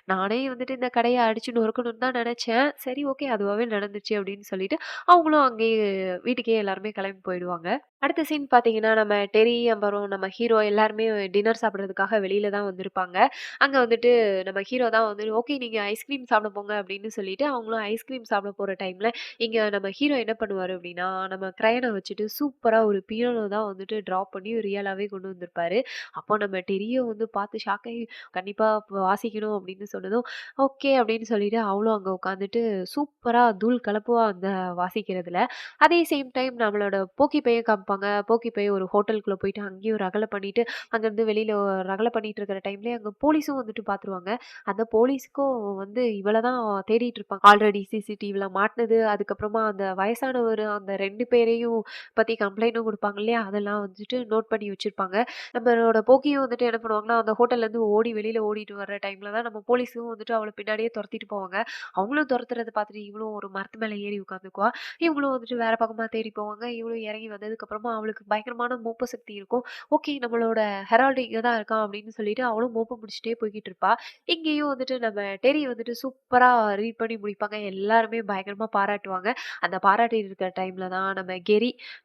நானே வந்துட்டு இந்த கடைய அடிச்சு நொறுக்கணும்னு தான் நெனச்சேன். சரி ஓகே அதுவாவே நடந்துச்சு" அப்படின்னு சொல்லிட்டு அவங்களும் அங்கேயே வீட்டுக்கே எல்லாருமே கிளம்பி போயிடுவாங்க. அடுத்த சீன் பார்த்தீங்கன்னா, நம்ம டெரி அப்புறம் நம்ம ஹீரோ எல்லாருமே டின்னர் சாப்பிடுறதுக்காக வெளியில தான் வந்திருப்பாங்க. அங்க வந்துட்டு நம்ம ஹீரோ தான் வந்து, "ஓகே நீங்க ஐஸ்கிரீம் சாப்பிட போங்க" அப்படின்னு சொல்லிட்டு அவங்களும் ஐஸ்கிரீம் சாப்பிட போற டைம்ல, இங்க நம்ம ஹீரோ என்ன பண்ணுவாரு அப்படின்னா, நம்ம கிரையான வச்சுட்டு சூப்பரா ஒரு பியானோ தான் வந்துட்டு ட்ரா பண்ணி ரியலாவே கொண்டு வந்திருப்பாரு. அப்போ நம்ம டெரியும் வந்து பார்த்து ஷாக் ஆகி, "கண்டிப்பா வாசிக்கணும்" அப்படின்னு சொன்னதும், ஓகே அப்படின்னு சொல்லிட்டு அவளும் அங்க உட்காந்துட்டு சூப்பரா தூள் கலப்புவா அந்த வாசிக்கிறதுல. அதே சேம் டைம் நம்மளோட போக்கி பைய காமிப்பாங்க. போக்கி பைய ஒரு ஹோட்டலுக்குள்ள போயிட்டு அங்கேயும் ரகளை பண்ணிட்டு, அங்கருந்து வெளியில ரகளை பண்ணிட்டு இருக்கிற டைம்லயே அங்க போலீஸும் வந்துட்டு பார்த்துருவாங்க. அந்த போலீஸுக்கும் வந்து இவள தான் தேடிட்டு இருப்பாங்க. ஆல்ரெடி சிசிடிவில மாட்டுனது, அதுக்கப்புறமா அந்த வயசானவரு அந்த 2 பேரையும் பத்தி கம்ப்ளைண்ட்டும் குடுப்பாங்க இல்லையா? அதெல்லாம் வந்துட்டு நோட் பண்ணி வச்சிருப்பாங்க. நம்மளோட போக்கியும் வந்துட்டு என்ன பண்ணுவாங்கன்னா, அந்த ஹோட்டல்லேருந்து வெளியில ஓடிட்டு வர்ற டைம்ல தான் நம்ம போலீஸும் வந்துட்டு அவள பின்னாடியே தொரத்திட்டு போவாங்க. அவங்களும் தொரத்துறத பார்த்துட்டு இவளும் ஒரு மரத்து மேல ஏறி உட்காந்துக்குவா. இவங்களும் வந்துட்டு வேற பக்கமா தேடி போவாங்க. இவளும் இறங்கி வந்ததுக்கப்புறமா அவளுக்கு பயங்கரமான மோப்ப சக்தி இருக்கும். ஓகே நம்மளோட ஹெரால்டு இங்க தான் இருக்கான் அப்படின்னு சொல்லிட்டு அவளும் மோப்பம் பிடிச்சுட்டே போய்க்கிட்டு இருப்பா. இங்கேயும் வந்துட்டு நம்ம டெரி வந்துட்டு சூப்பரா ரீட் பண்ணி முடிப்பாங்க. எல்லாருமே பயங்கரமா பாராட்டுவாங்க. அந்த பாராட்டிட்டு இருக்கிற டைம்ல தான்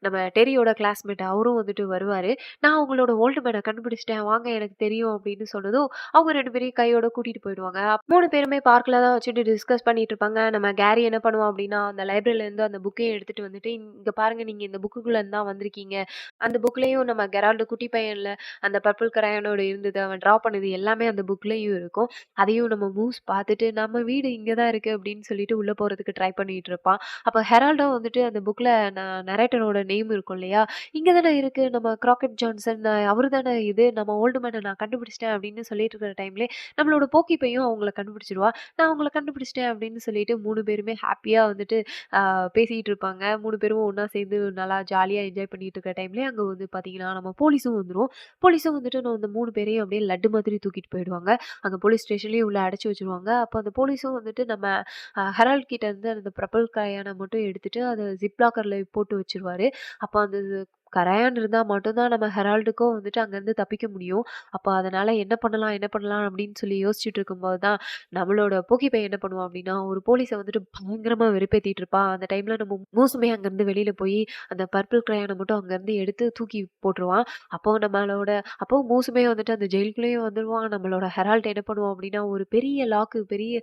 நம்ம டெரியோட கிளாஸ்மேட் அவரும் வந்துட்டு வருவாரு. "நான் உங்களோட ஓல்டு மேன கண்டுபிடிச்சுட்டேன். வாங்க எனக்கு தெரியும்" அப்படின்னு சொன்னதும், அவங்க 2 பேரையும் கையோட கூட்டிட்டு போயிடுவாங்க. 3 பேருமே பார்க்ல தான் வச்சுட்டு டிஸ்கஸ் பண்ணிட்டு இருப்பாங்க. நம்ம கேரி என்ன பண்ணுவான் அப்படின்னா, அந்த லைப்ரரியிலேருந்து அந்த புக்கையும் எடுத்துட்டு வந்துட்டு, "இங்க பாருங்க நீங்க இந்த புக்குக்குள்ள இருந்து தான் வந்திருக்கீங்க. அந்த புக்லயும் நம்ம கெரால்டு குட்டி பையன்ல அந்த பர்பிள் கிரையானோட இருந்தது. அவன் ட்ரா பண்ணது எல்லாமே அந்த புக்லயும் இருக்கும். அதையும் நம்ம மூஸ் பார்த்துட்டு, "நம்ம வீடு இங்க தான் இருக்கு" அப்படின்னு சொல்லிட்டு உள்ள போறதுக்கு ட்ரை பண்ணிட்டு இருப்பான். அப்ப ஹெரால்டும் வந்துட்டு அந்த புக்ல நரேட்டரோட நேம் இருக்கும் இல்லையா? "இங்க தானே இருக்கு. நம்ம கிராக்கெட் ஜான்சன் அவரு தானே இது. நம்ம ஓல்டு மேன நான் கண்டுபிடிச்சுட்டேன்" அப்படின்னு சொல்லிட்டு இருக்கிற டைம்லயே, நம்மளோட போக்கி பையும் அவங்கள கண்டுபிடிச்சுருவா. "நான் உங்கள கண்டுபிடிச்சுட்டேன்" அப்படின்னு சொல்லிட்டு 3 பேருமே ஹேப்பியா வந்துட்டு பேசிட்டு இருப்பாங்க. 3 பேரும் ஒண்ணா சேர்ந்து நல்லா ஜாலியா என்ஜாய் பண்ணிட்டு இருக்கிற டைம்லயே, அங்க வந்து பார்த்தீங்கன்னா, நம்ம போலீஸும் வந்துரும். போலீஸும் வந்துட்டு அந்த 3 பேரையும் அப்படியே லட்டு மாதிரி தூக்கிட்டு போயிடுவாங்க. அங்க போலீஸ் ஸ்டேஷன்லயும் உள்ள அடைச்சு வச்சுருவாங்க. அப்ப அந்த போலீஸும் வந்துட்டு நம்ம ஹெரால்ட் கிட்ட இருந்து அந்த பிரபல் கரையான மட்டும் எடுத்துட்டு, அத ஜிப் லாக்கர்ல போட்டு வச்சுருவாரு. அப்ப அந்த கரையான் இருந்தா மட்டும் தான் நம்ம ஹெரால்டுக்கும் வந்துட்டு அங்கருந்து தப்பிக்க முடியும். அப்ப அதனால என்ன பண்ணலாம், என்ன பண்ணலாம் அப்படின்னு சொல்லி யோசிச்சுட்டு இருக்கும்போது தான், நம்மளோட போக்கி பையன் என்ன பண்ணுவான் அப்படின்னா, ஒரு போலீஸ வந்துட்டு பயங்கரமா வெறுப்பேத்திட்டு இருப்பான். அந்த டைம்ல நம்ம மூசுமே அங்கருந்து வெளியில போயி, அந்த பர்பிள் கிரையான மட்டும் அங்கருந்து எடுத்து தூக்கி போட்டுருவான். அப்போ நம்மளோட அப்போ மூசுமே வந்துட்டு அந்த ஜெயிலுக்குள்ளேயும் வந்துருவான். நம்மளோட ஹெரால்ட் என்ன பண்ணுவோம் அப்படின்னா, ஒரு பெரிய பெரிய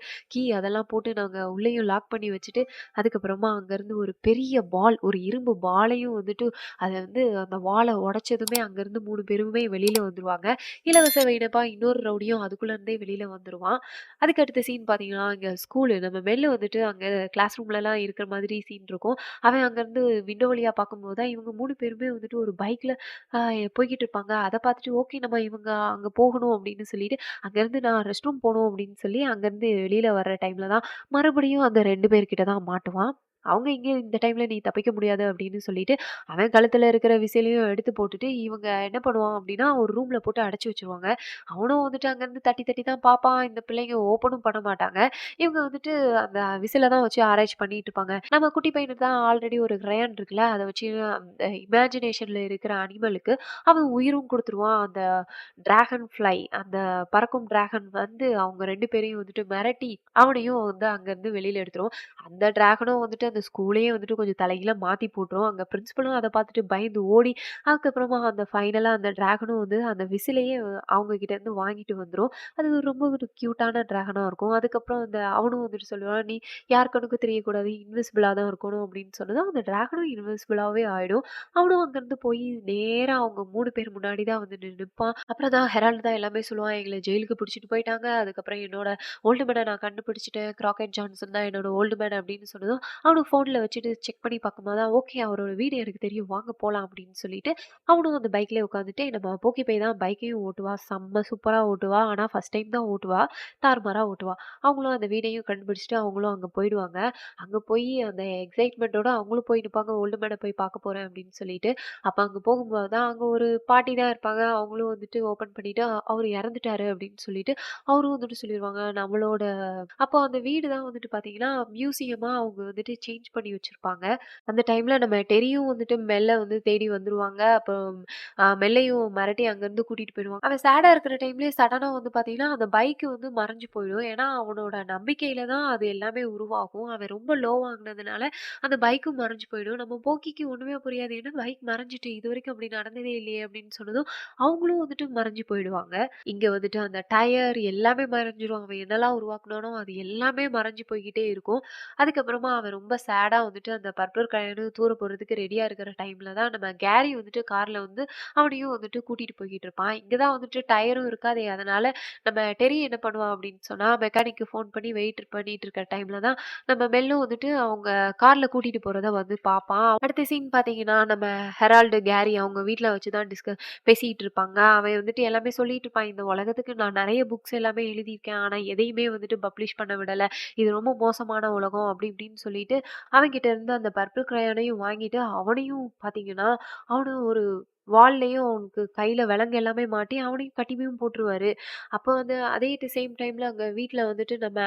அதெல்லாம் போட்டு நாங்க உள்ளேயும் லாக் பண்ணி வச்சுட்டு, அதுக்கப்புறமா அங்கருந்து ஒரு பெரிய பால், ஒரு இரும்பு பாலையும் வந்துட்டு அத வந்து அந்த வால உடைச்சதுமே அங்கருந்து 3 பேருமே வெளியில வந்துருவாங்க. இலவச வைனப்பா இன்னொரு ரவுடியும் அதுக்குள்ள இருந்தே வெளியில வந்துருவான். அதுக்கு அடுத்த சீன் பார்த்தீங்கன்னா, இங்க ஸ்கூலு நம்ம பெல் வந்துட்டு அங்க கிளாஸ் ரூம்லலாம் இருக்கிற மாதிரி சீன் இருக்கும். அவன் அங்கருந்து விண்டோ வழியா பார்க்கும்போது தான் இவங்க 3 பேருமே வந்துட்டு ஒரு பைக்ல அ போய்க்கிட்டு இருப்பாங்க. அத பார்த்துட்டு ஓகே நம்ம இவங்க அங்க போகணும் அப்படின்னு சொல்லிட்டு, அங்கருந்து நான் ரெஸ்ட் ரூம் போணும் அப்படின்னு சொல்லி அங்கருந்து வெளியில வர்ற டைம்ல தான் மறுபடியும் அந்த 2 பேர்கிட்ட தான் மாட்டுவான். அவங்க இங்க இந்த டைம்ல நீ தப்பிக்க முடியாது அப்படின்னு சொல்லிட்டு, அவன் கழுத்துல இருக்கிற விசிலையும் எடுத்து போட்டுட்டு, இவங்க என்ன பண்ணுவான் அப்படின்னா, ஒரு ரூம்ல போட்டு அடைச்சு வச்சுருவாங்க. அவனும் வந்துட்டு அங்கருந்து தட்டி தட்டி தான் பார்ப்பான். இந்த பிள்ளைங்க ஓப்பனும் பண்ண மாட்டாங்க. இவங்க வந்துட்டு அந்த விசில தான் வச்சு ஆராய்ச்சி பண்ணிட்டு இருப்பாங்க. நம்ம குட்டி பையனுக்கு தான் ஆல்ரெடி ஒரு கிரையான் இருக்குல்ல, அத வச்சு அந்த இமேஜினேஷன்ல இருக்கிற அனிமலுக்கு அவன் உயிரும் குடுத்துருவான். அந்த டிராகன் ஃப்ளை அந்த பறக்கும் டிராகன் வந்து அவங்க 2 பேரையும் வந்துட்டு மிரட்டி, அவனையும் வந்து அங்கருந்து வெளியில எடுத்துரும். அந்த டிராகனும் வந்துட்டு அந்த ஸ்கூலையே வந்துட்டு கொஞ்சம் தலைகீழா மாத்தி போட்டுரும். அங்க பிரின்சிபலும் அத பார்த்துட்டு பயந்து ஓடி, அதுக்கப்புறமா அந்த ஃபைனலா அந்த டிராகனும் வந்து அந்த விசிலையே அவங்க கிட்ட இருந்து வாங்கிட்டு வந்துரும். அது ரொம்ப ஒரு கியூட்டான டிராகனா இருக்கும். அதுக்கப்புறம் அந்த அவனும் வந்துட்டு சொல்லுவான், "நீ யார் கண்ணுக்கும் தெரியக்கூடாது. இன்விசிபிளா தான் இருக்கணும்." அப்படின்னு சொன்னதும் அந்த டிராகனும் இன்விசிபிளாவே ஆயிடும். அவனும் அங்கருந்து போய் நேரா அவங்க 3 பேர் முன்னாடி தான் வந்து நிப்பான். அப்புறம் தான் ஹெரால்டு தான் எல்லாமே சொல்லுவான், "எங்கள ஜெயிலுக்கு புடிச்சிட்டு போயிட்டாங்க. அதுக்கப்புறம் என்னோட ஓல்டு மேன நான் கண்டுபிடிச்சுட்டேன். கிராக்கெட் ஜான்சன் தான் என்னோட ஓல்டு மேன்." அப்படின்னு சொன்னதும், அவனும் ஃபோன்ல வச்சுட்டு செக் பண்ணி பார்க்கும்போது தான், "ஓகே அவரோட வீடு எனக்கு தெரியும். வாங்க போலாம்." அப்படின்னு சொல்லிட்டு, அவனும் அந்த பைக்லயே உட்காந்துட்டு நம்ம போக்கி பை தான் பைக்கையும் ஓட்டுவா. செம்ம சூப்பரா ஓட்டுவா. ஆனா ஃபர்ஸ்ட் டைம் தான் ஓட்டுவா. தாறுமாறா ஓட்டுவா. அவங்களும் அந்த வீடையும் கண்டுபிடிச்சுட்டு அவங்களும் அங்க போயிடுவாங்க. அங்க போயி அந்த எக்ஸைட்மென்ட்டோட அவங்களும் போய் நிப்பாங்க. ஓல்டு மேன போய் பார்க்க போறேன் அப்படின்னு சொல்லிட்டு. அப்ப அங்க போகும்போது தான் அங்க ஒரு பாட்டி தான் இருப்பாங்க. அவங்களும் வந்துட்டு ஓப்பன் பண்ணிட்டு, அவரு இறந்துட்டாரு அப்படின்னு சொல்லிட்டு, அவரும் வந்துட்டு சொல்லிருவாங்க. நம்மளோட அப்போ அந்த வீடு தான் வந்துட்டு பார்த்தீங்கன்னா, மியூசியமா அவங்க வந்துட்டு சேஞ்ச் பண்ணி வச்சிருப்பாங்க. அந்த டைம்ல நம்ம டெரியும் வந்துட்டு மெல்ல வந்து தேடி வந்துருவாங்க. அப்புறம் மெல்லையும் மிரட்டி அங்கருந்து கூட்டிட்டு போயிருவாங்க. அவன் சேடா இருக்கிற டைம்லயே சடனா வந்து பார்த்தீங்கன்னா, அந்த பைக் வந்து மறைஞ்சு போயிடும். ஏன்னா, அவனோட நம்பிக்கையில தான் அது எல்லாமே உருவாகும். அவன் ரொம்ப லோ ஆகுனதுனால அந்த பைக்கும் மறைஞ்சு போயிடும். நம்ம போக்கிக்கு ஒண்ணுமே புரியாது. "என்ன பைக் மறைஞ்சுட்டு இதுவரைக்கும் அப்படி நடந்ததே இல்லையே!" அப்படின்னு சொன்னதும், அவங்களும் வந்துட்டு மறைஞ்சு போயிடுவாங்க. இங்க வந்துட்டு அந்த டயர் எல்லாமே மறைஞ்சிரும். அவன் என்னலாம் உருவாக்குனானோ அது எல்லாமே மறைஞ்சு போய்க்கிட்டே இருக்கும். அதுக்கப்புறமா அவன் ரொம்ப சேடா வந்துட்டு அந்த பர்பிள் கிரையானும் தூர போறதுக்கு ரெடியா இருக்கிற டைம்ல தான் நம்ம கேரி வந்துட்டு கார்ல வந்து அவனையும் வந்துட்டு கூட்டிட்டு போய்க்கிட்டு இருப்பான். இங்க தான் வந்துட்டு டயரும் இருக்காதே! அதனால நம்ம டெரி என்ன பண்ணுவான் அப்படின்னு சொன்னா, மெக்கானிக்கு ஃபோன் பண்ணி வெயிட் பண்ணிட்டு இருக்க டைம்ல தான் நம்ம மெல்லும் வந்துட்டு அவங்க கார்ல கூட்டிட்டு போறத வந்து பார்ப்பான். அடுத்த சீன் பார்த்தீங்கன்னா, நம்ம ஹெரால்டு, கேரி அவங்க வீட்ல வச்சு தான் பேசிட்டு இருப்பாங்க. அவன் வந்துட்டு எல்லாமே சொல்லிட்டு இருப்பான். இந்த உலகத்துக்கு நான் நெறைய புக்ஸ் எல்லாமே எழுதியிருக்கேன். ஆனா எதையுமே வந்துட்டு பப்ளிஷ் பண்ண விடல. இது ரொம்ப மோசமான உலகம் அப்படி இப்படின்னு சொல்லிட்டு, அவன்கிட்ட இருந்து அந்த பர்பிள் கிரையானையும் வாங்கிட்டு, அவனையும் பார்த்தீங்கன்னா, அவன ஒரு வால்லயும் அவனுக்கு கையில விலங்கு எல்லாமே மாட்டி, அவனையும் கட்டியும் போட்டுருவாரு. அப்போ வந்து அதே சேம் டைம்ல அங்க வீட்ல வந்துட்டு நம்ம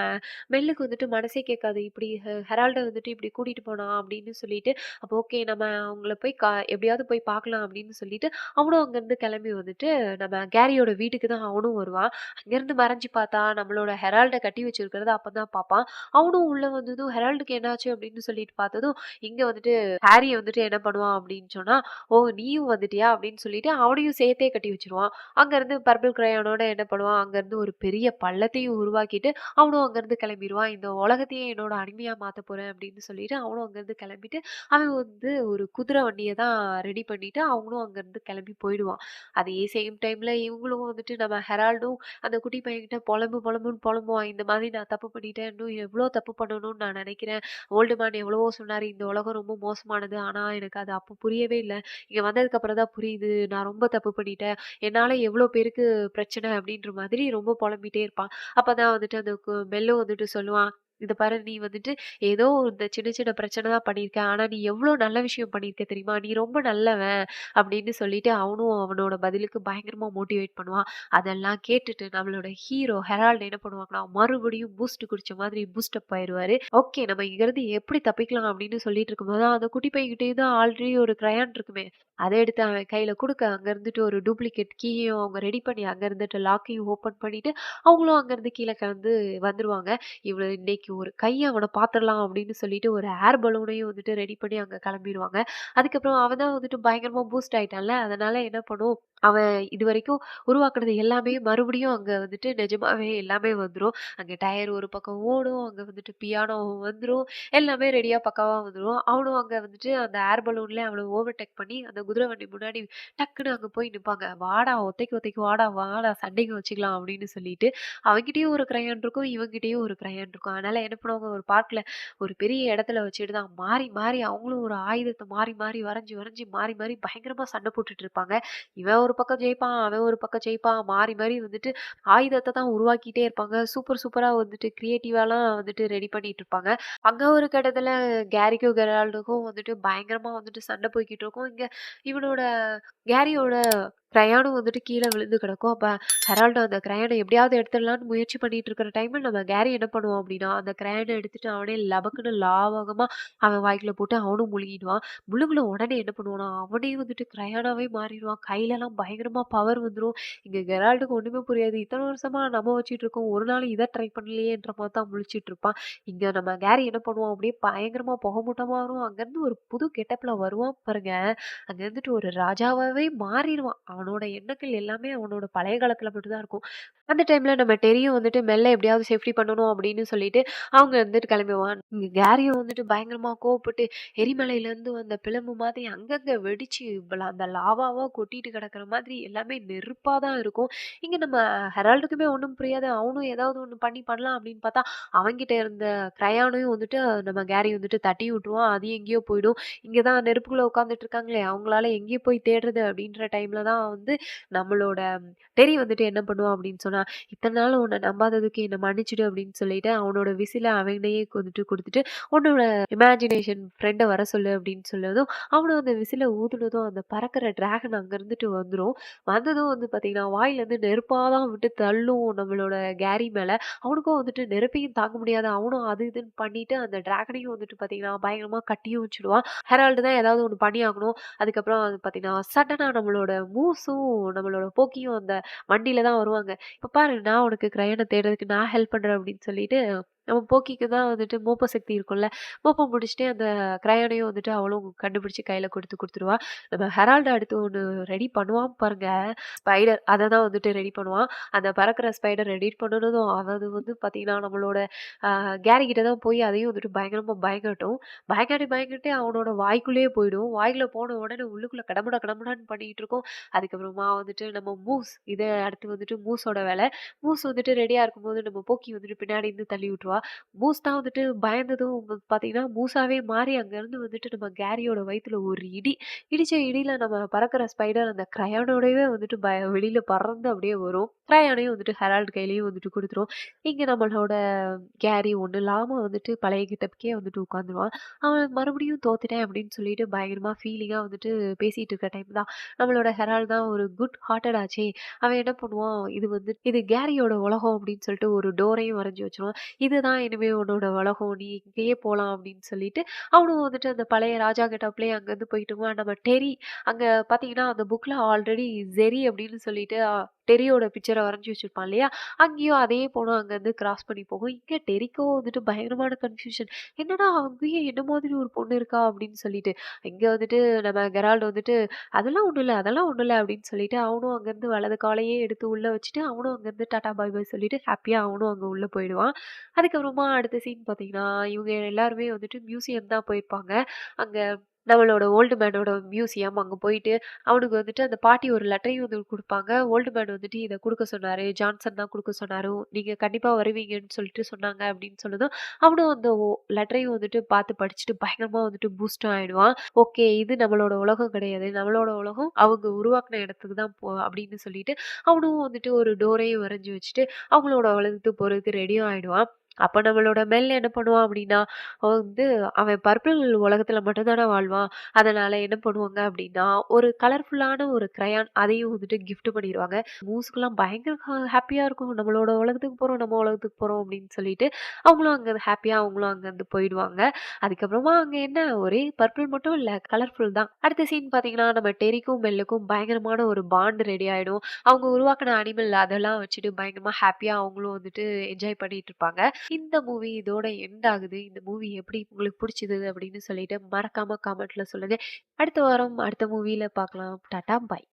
மெல்லுக்கு வந்துட்டு மனசே கேட்காது. இப்படி ஹெரால்ட வந்துட்டு இப்படி கூட்டிட்டு போனான் அப்படின்னு சொல்லிட்டு, அப்போ ஓகே நம்ம அவங்கள போய் எப்படியாவது போய் பார்க்கலாம் அப்படின்னு சொல்லிட்டு, அவனும் அங்கருந்து கிளம்பி வந்துட்டு நம்ம கேரியோட வீட்டுக்கு தான் அவனும் வருவான். அங்கேருந்து மறைஞ்சு பார்த்தா நம்மளோட ஹெரால்ட கட்டி வச்சிருக்கிறத அப்பதான் பார்ப்பான். அவனும் உள்ள வந்ததும் ஹெரால்டுக்கு என்னாச்சு அப்படின்னு சொல்லிட்டு பார்த்ததும், இங்க வந்துட்டு ஹாரி வந்துட்டு என்ன பண்ணுவான் அப்படின்னு சொன்னா, "ஓ! நீயும் வந்துட்டியா?" அப்படின்னு சொல்லிட்டு அவனையும் சேர்த்தே கட்டி வச்சுருவான். அங்கருந்து பர்பிள் கிரையானோட என்ன பண்ணுவான், அங்கருந்து ஒரு பெரிய பள்ளத்தையும் உருவாக்கிட்டு, அவனும் அங்கருந்து கிளம்பிருவான். இந்த உலகத்தையே என்னோட அடிமையா மாத்தப் போறேன் அப்படின்னு சொல்லிட்டு, அவனும் அங்கருந்து கிளம்பிட்டு, அவன் வந்து ஒரு குதிரை வண்டிய தான் ரெடி பண்ணிட்டு, அவனும் அங்கருந்து கிளம்பி போயிடுவான். அதே சேம் டைம்ல இவங்களும் வந்துட்டு நம்ம ஹெரால்டும் அந்த குட்டி பையன்கிட்ட புலம்புன்னு புலம்புவான். இந்த மாதிரி நான் தப்பு பண்ணிட்டேன். இன்னும் எவ்ளோ தப்பு பண்ணணும்னு நான் நினைக்கிறேன். ஓல்டு மேன் எவ்வளவோ சொன்னாரு. இந்த உலகம் ரொம்ப மோசமானது. ஆனா எனக்கு அது அப்போ புரியவே இல்ல. இங்க வந்ததுக்கு அப்புறம் தான் புரியுது. நான் ரொம்ப தப்பு பண்ணிட்டேன். என்னால எவ்ளோ பேருக்கு பிரச்சனை அப்படின்ற மாதிரி ரொம்ப புலம்பிட்டே இருப்பான். அப்பதான் வந்துட்டு அந்த மெல்லும் வந்துட்டு சொல்லுவான். "இத பாரு நீ வந்துட்டு ஏதோ இந்த சின்ன சின்ன பிரச்சனை தான் பண்ணியிருக்க. ஆனா நீ எவ்ளோ நல்ல விஷயம் பண்ணியிருக்க தெரியுமா? நீ ரொம்ப நல்லவன்." அப்படின்னு சொல்லிட்டு அவனும் அவனோட பதிலுக்கு பயங்கரமா மோட்டிவேட் பண்ணுவான். அதெல்லாம் கேட்டுட்டு நம்மளோட ஹீரோ ஹெரால்ட் என்ன பண்ணுவாங்கன்னா, மறுபடியும் பூஸ்ட் குடிச்ச மாதிரி பூஸ்ட் அப் ஆயிருவாரு. ஓகே நம்ம இங்கருந்து எப்படி தப்பிக்கலாம் அப்படின்னு சொல்லிட்டு இருக்கும்போது தான், அந்த குட்டி பையன்கிட்டயும் தான் ஆல்ரெடி ஒரு கிரையான் இருக்குமே. அத எடுத்து அவன் கையில குடுக்க, அங்க இருந்துட்டு ஒரு டூப்ளிகேட் கீயும் அவங்க ரெடி பண்ணி, அங்க இருந்துட்டு லாக்கையும் ஓப்பன் பண்ணிட்டு, அவங்களும் அங்கருந்து கீழ கலந்து வந்துருவாங்க. இவள இன்னைக்கு ஒரு அவன பாத்துரலாம் அப்படின்னு சொல்லிட்டு ஒரு ஏர் பலூனையும் வந்துட்டு ரெடி பண்ணி அங்க கிளம்பிருவாங்க. அதுக்கப்புறம் அவன் தான் வந்துட்டு பயங்கரமா பூஸ்ட் ஆயிட்டான்ல. அதனால என்ன பண்ணும், அவன் இதுவரைக்கும் உருவாக்குனது எல்லாமே மறுபடியும் அங்க வந்துட்டு நிஜமாவே எல்லாமே வந்துரும். அங்க டயர் ஒரு பக்கம் ஓடும். அங்க வந்துட்டு பியானோ வந்துரும். எல்லாமே ரெடியா பக்காவா வந்துரும். அவனும் அங்க வந்துட்டு அந்த ஏர் பலூன்ல அவன ஓவர்டேக் பண்ணி அந்த குதிரை வண்டி முன்னாடி டக்குன்னு அங்க போய் நிப்பாங்க. "வாடா ஒத்தைக்கு ஒத்தைக்கு வாடா, வாடா சண்டைக்கு வச்சுக்கலாம்" அப்படின்னு சொல்லிட்டு, அவன்கிட்டயும் ஒரு கிரையான் இருக்கும். இவன்கிட்டயும் ஒரு கிரையான் இருக்கும். அதனால என்ன பண்ணுவாங்க, ஒரு பார்க்ல ஒரு பெரிய இடத்துல வச்சுட்டு தான் மாறி, மாறி அவங்களும் ஒரு ஆயுதத்த மாறி, மாறி வரைஞ்சு, வரைஞ்சு மாறி, மாறி பயங்கரமா சண்டை போட்டுட்டு இருப்பாங்க. இவன் ஒரு பக்கம் ஜெயிப்பான், அவன் ஒரு பக்கம் ஜெயிப்பான். மாறி, மாறி வந்துட்டு ஆயுதத்த தான் உருவாக்கிட்டே இருப்பாங்க. சூப்பர் சூப்பரா வந்துட்டு கிரியேட்டிவாலாம் வந்துட்டு ரெடி பண்ணிட்டு இருப்பாங்க. அங்க ஒரு கட்டத்துல கேரிக்கும், கெரால்டுக்கும் வந்துட்டு பயங்கரமா வந்துட்டு சண்டை போய்க்கிட்டு இருக்கும். இங்க இவனோட கேரியோட கிரையானும் வந்துட்டு கீழ விழுந்து கிடக்கும். அப்ப ஹெரால்டு அந்த கிரையான எப்படியாவது எடுத்துடலான்னு முயற்சி பண்ணிட்டு இருக்கிற டைம்ல நம்ம கேரி என்ன பண்ணுவான் அப்படின்னா, அந்த கிரையான எடுத்துட்டு அவனே லபக்குன்னு லாவகமா அவன் வாய்க்குள்ள போட்டு அவனும் முழுங்கிடுவான். முழுங்குன உடனே என்ன பண்ணுவான்னா, அவனே வந்துட்டு கிரையானாவே மாறிடுவான். கையிலலாம் பயங்கரமா பவர் வந்துரும். இங்க கெரால்டுக்கு ஒண்ணுமே புரியாது. இத்தன வருஷமா நம்ம வச்சுட்டு இருக்கோம். ஒரு நாள் இத ட்ரை பண்ணலையேன்ற மாரி தான் முழிச்சுட்டு இருப்பான். இங்க நம்ம கேரி என்ன பண்ணுவான், அப்படியே பயங்கரமா புகை மூட்டமா வரும். அங்கருந்து ஒரு புது கெட்டப்ல வருவான் பாருங்க. அங்க இருந்துட்டு ஒரு ராஜாவாவே மாறிருவான். அவனோட எண்ணங்கள் எல்லாமே அவனோட பழைய காலத்துல மட்டும் தான் இருக்கும். அந்த டைம்ல நம்ம டெரியும் வந்துட்டு மெல்ல எப்படியாவது சேஃப்டி பண்ணணும் அப்படின்னு சொல்லிட்டு அவங்க வந்துட்டு கிளம்பிடுவான். இங்க கேரியும் வந்துட்டு பயங்கரமா கோவப்பட்டு எரிமலையிலேருந்து வந்த பிளம்பு மாதிரி அங்கங்க வெடிச்சு அந்த லாவாவா கொட்டிட்டு கிடக்குற மாதிரி எல்லாமே நெருப்பா தான் இருக்கும். இங்க நம்ம ஹெரால்டுக்குமே ஒண்ணும் புரியாது. அவனும் ஏதாவது ஒண்ணு பண்ணலாம் அப்படின்னு பார்த்தா, அவன்கிட்ட இருந்த கிரையானையும் வந்துட்டு நம்ம கேரி வந்துட்டு தட்டி விட்டுருவான். அது எங்கேயோ போயிடும். இங்க தான் நெருப்புக்குள்ள உட்காந்துட்டு இருக்காங்களே, அவங்களால எங்கே போய் தேடுறது அப்படின்ற டைம்ல தான் வந்து நம்மளோட டெரி வந்துட்டு என்ன பண்ணுவான் அப்படின்னு சொன்னா, "இத்தன நாள் உன்ன நம்பாததுக்கு என்ன மன்னிச்சுடு" அப்படின்னு சொல்லிட்டு அவனோட விசில அவனையே வந்துட்டு குடுத்துட்டு, "உன்னோட இமேஜினேஷன் ஃப்ரெண்ட வர சொல்லு" அப்படின்னு சொல்லதும், அவனும் அந்த விசில ஊதுனதும் அந்த பறக்கிற டிராகன் அங்க இருந்துட்டு வந்துரும். வந்ததும் வந்து பார்த்தீங்கன்னா, வாயிலேருந்து நெருப்பா தான் விட்டு தள்ளும் நம்மளோட கேரி மேல. அவனுக்கும் வந்துட்டு நெருப்பையும் தாங்க முடியாது. அவனும் அது இதுன்னு பண்ணிட்டு அந்த டிராகனையும் வந்துட்டு பார்த்தீங்கன்னா, பயங்கரமா கட்டியும் வச்சுடுவான். ஹெரால்டு தான் ஏதாவது ஒண்ணு பண்ணியாகணும். அதுக்கப்புறம் அது பார்த்தீங்கன்னா, சடனா நம்மளோட மூஸும், நம்மளோட போக்கியும் அந்த வண்டியில தான் வருவாங்க. "இப்ப பாரு நான் உனக்கு கிரையான தேடுறதுக்கு நான் ஹெல்ப் பண்றேன்" அப்படின்னு சொல்லிட்டு, நம்ம போக்கிக்கு தான் வந்துட்டு மோப்ப சக்தி இருக்கும்ல. மோப்பம் முடிச்சுட்டு அந்த கிரையானையும் வந்துட்டு அவளும் கண்டுபிடிச்சு கையில குடுத்துருவா. நம்ம ஹெரால்டு அடுத்து ஒண்ணு ரெடி பண்ணுவான் பாருங்க. ஸ்பைடர் அத தான் வந்துட்டு ரெடி பண்ணுவான். அந்த பறக்கிற ஸ்பைடர் ரெடி பண்ணுனதும், அது வந்து பார்த்தீங்கன்னா, நம்மளோட அ கேரி கிட்ட தான் போய் அதையும் வந்துட்டு பயங்கரமா பயங்கட்டும். பயங்கட்டி அவனோட வாய்க்குள்ளேயே போயிடும். வாய்க்குள்ள போன உடனே உள்ளுக்குள்ள கடமுடான்னு பண்ணிட்டு இருக்கும். அதுக்கப்புறமா வந்துட்டு நம்ம இத அடுத்து வந்துட்டு மூஸோட வேலை. மூஸ் வந்துட்டு ரெடியா இருக்கும்போது நம்ம போக்கி வந்துட்டு பின்னாடி இருந்து தள்ளி விட்டுருவா. மூஸ் தான் வந்துட்டு பயந்ததும் பார்த்தீங்கன்னா, மூஸாவே மாறி அங்கருந்து வந்துட்டு நம்ம கேரியோட வயித்துல ஒரு இடி. இடிச்ச இடியில நம்ம பறக்கிற ஸ்பைடர் அந்த கிரையானோடவே வந்துட்டு வெளியில பறந்து அப்படியே வரும். கிரையானையும் வந்துட்டு ஹெரால்ட் கையிலயும் வந்துட்டு குடுத்துரும். இங்க நம்மளோட கேரி ஒண்ணும் இல்லாம வந்துட்டு பழைய கெட்டப்க்கே வந்துட்டு உட்காந்துருவான். அவன் மறுபடியும் தோத்துட்டேன் அப்படின்னு சொல்லிட்டு பயங்கரமா ஃபீலிங்கா வந்துட்டு பேசிட்டு இருக்க டைம் தான் நம்மளோட ஹெரால்ட் தான் ஒரு குட் ஹார்ட்டட் ஆச்சே. அவன் என்ன பண்ணுவான், இது கேரியோட உலகம் அப்படின்னு சொல்லிட்டு ஒரு டோரையும் வரைஞ்சு வச்சுருவான். இதுதான் இனிமே உன்னோட உலகம். நீ இங்கேயே போலாம் அப்படின்னு சொல்லிட்டு, அவனும் வந்துட்டு அந்த பழைய ராஜா கெட்டப்லயே அங்கருந்து போயிட்டுவான். நம்ம டெரி அங்க பார்த்தீங்கன்னா, அந்த புக்ல ஆல்ரெடி ஜெரி அப்படின்னு சொல்லிட்டு டெரியோட பிக்சர வரைஞ்சு வச்சிருப்பான் இல்லையா? அங்கேயும் அதே பொண்ணு அங்கருந்து கிராஸ் பண்ணி போகும். இங்க டெரிக்கோ வந்துட்டு பயங்கரமான கன்ஃப்யூஷன். என்னடா அங்கேயும் என்ன மாதிரி ஒரு பொண்ணு இருக்கா? அப்படின்னு சொல்லிட்டு. இங்க வந்துட்டு நம்ம கெரால்ட் வந்துட்டு, "அதெல்லாம் ஒண்ணும் இல்ல, அதெல்லாம் ஒண்ணும் இல்ல" அப்படின்னு சொல்லிட்டு அவனும் அங்கருந்து வலது காலையே எடுத்து உள்ள வச்சுட்டு, அவனும் அங்கருந்து டாடா பாய் பாய் சொல்லிட்டு ஹேப்பியா அவனும் அங்க உள்ள போயிடுவான். அதுக்கப்புறமா அடுத்த சீன் பார்த்தீங்கன்னா, இவங்க எல்லாருமே வந்துட்டு மியூசியம் தான் போயிருப்பாங்க. அங்க நம்மளோட ஓல்டு மேனோட மியூசியம் அங்க போயிட்டு, அவனுக்கு வந்துட்டு அந்த பாட்டி ஒரு லெட்டரையும் வந்து குடுப்பாங்க. ஓல்டு மேன் வந்துட்டு இத குடுக்க சொன்னாரு. ஜான்சன் தான் குடுக்க சொன்னாரு. நீங்க கண்டிப்பா வருவீங்கன்னு சொல்லிட்டு சொன்னாங்க அப்படின்னு சொன்னதும், அவனும் அந்த லெட்டரையும் வந்துட்டு பார்த்து படிச்சுட்டு பயங்கரமா வந்துட்டு பூஸ்ட் ஆயிடுவான். ஓகே இது நம்மளோட உலகம் கிடையாது. நம்மளோட உலகம் அவங்க உருவாக்குன இடத்துக்கு தான் அப்படின்னு சொல்லிட்டு, அவனும் வந்துட்டு ஒரு டோரையும் வரைஞ்சு வச்சுட்டு, அவங்களோட உலகத்துக்கு போறதுக்கு ரெடியும் ஆயிடுவான். அப்ப நம்மளோட மெல் என்ன பண்ணுவான் அப்படின்னா, அவன் வந்து அவன் பர்பிள் உலகத்துல மட்டும் தானே வாழ்வான். அதனால என்ன பண்ணுவாங்க அப்படின்னா, ஒரு கலர்ஃபுல்லான ஒரு கிரையான் அதையும் வந்துட்டு கிஃப்ட் பண்ணிருவாங்க. மூஸ்க்குலாம் பயங்கர ஹேப்பியா இருக்கும். நம்மளோட உலகத்துக்கு போறோம், நம்ம உலகத்துக்கு போறோம் அப்படின்னு சொல்லிட்டு, அவங்களும் அங்க ஹேப்பியா அவங்களும் அங்கருந்து போயிடுவாங்க. அதுக்கப்புறமா அங்க என்ன ஒரே பர்பிள் மட்டும் இல்ல, கலர்ஃபுல் தான். அடுத்த சீன் பார்த்தீங்கன்னா, நம்ம டெரிக்கும், மெல்லுக்கும் பயங்கரமான ஒரு பாண்ட் ரெடி ஆயிடும். அவங்க உருவாக்குன அனிமல் அதெல்லாம் வச்சுட்டு பயங்கரமா ஹேப்பியா அவங்களும் வந்துட்டு என்ஜாய் பண்ணிட்டு இருப்பாங்க. இந்த மூவி இதோட எண்ட் ஆகுது. இந்த மூவி எப்படி உங்களுக்கு புடிச்சது அப்படின்னு சொல்லிட்டு மறக்காம கமெண்ட்ல சொல்லுங்க. அடுத்த வாரம் அடுத்த மூவில பார்க்கலாம். டாடா, பாய்.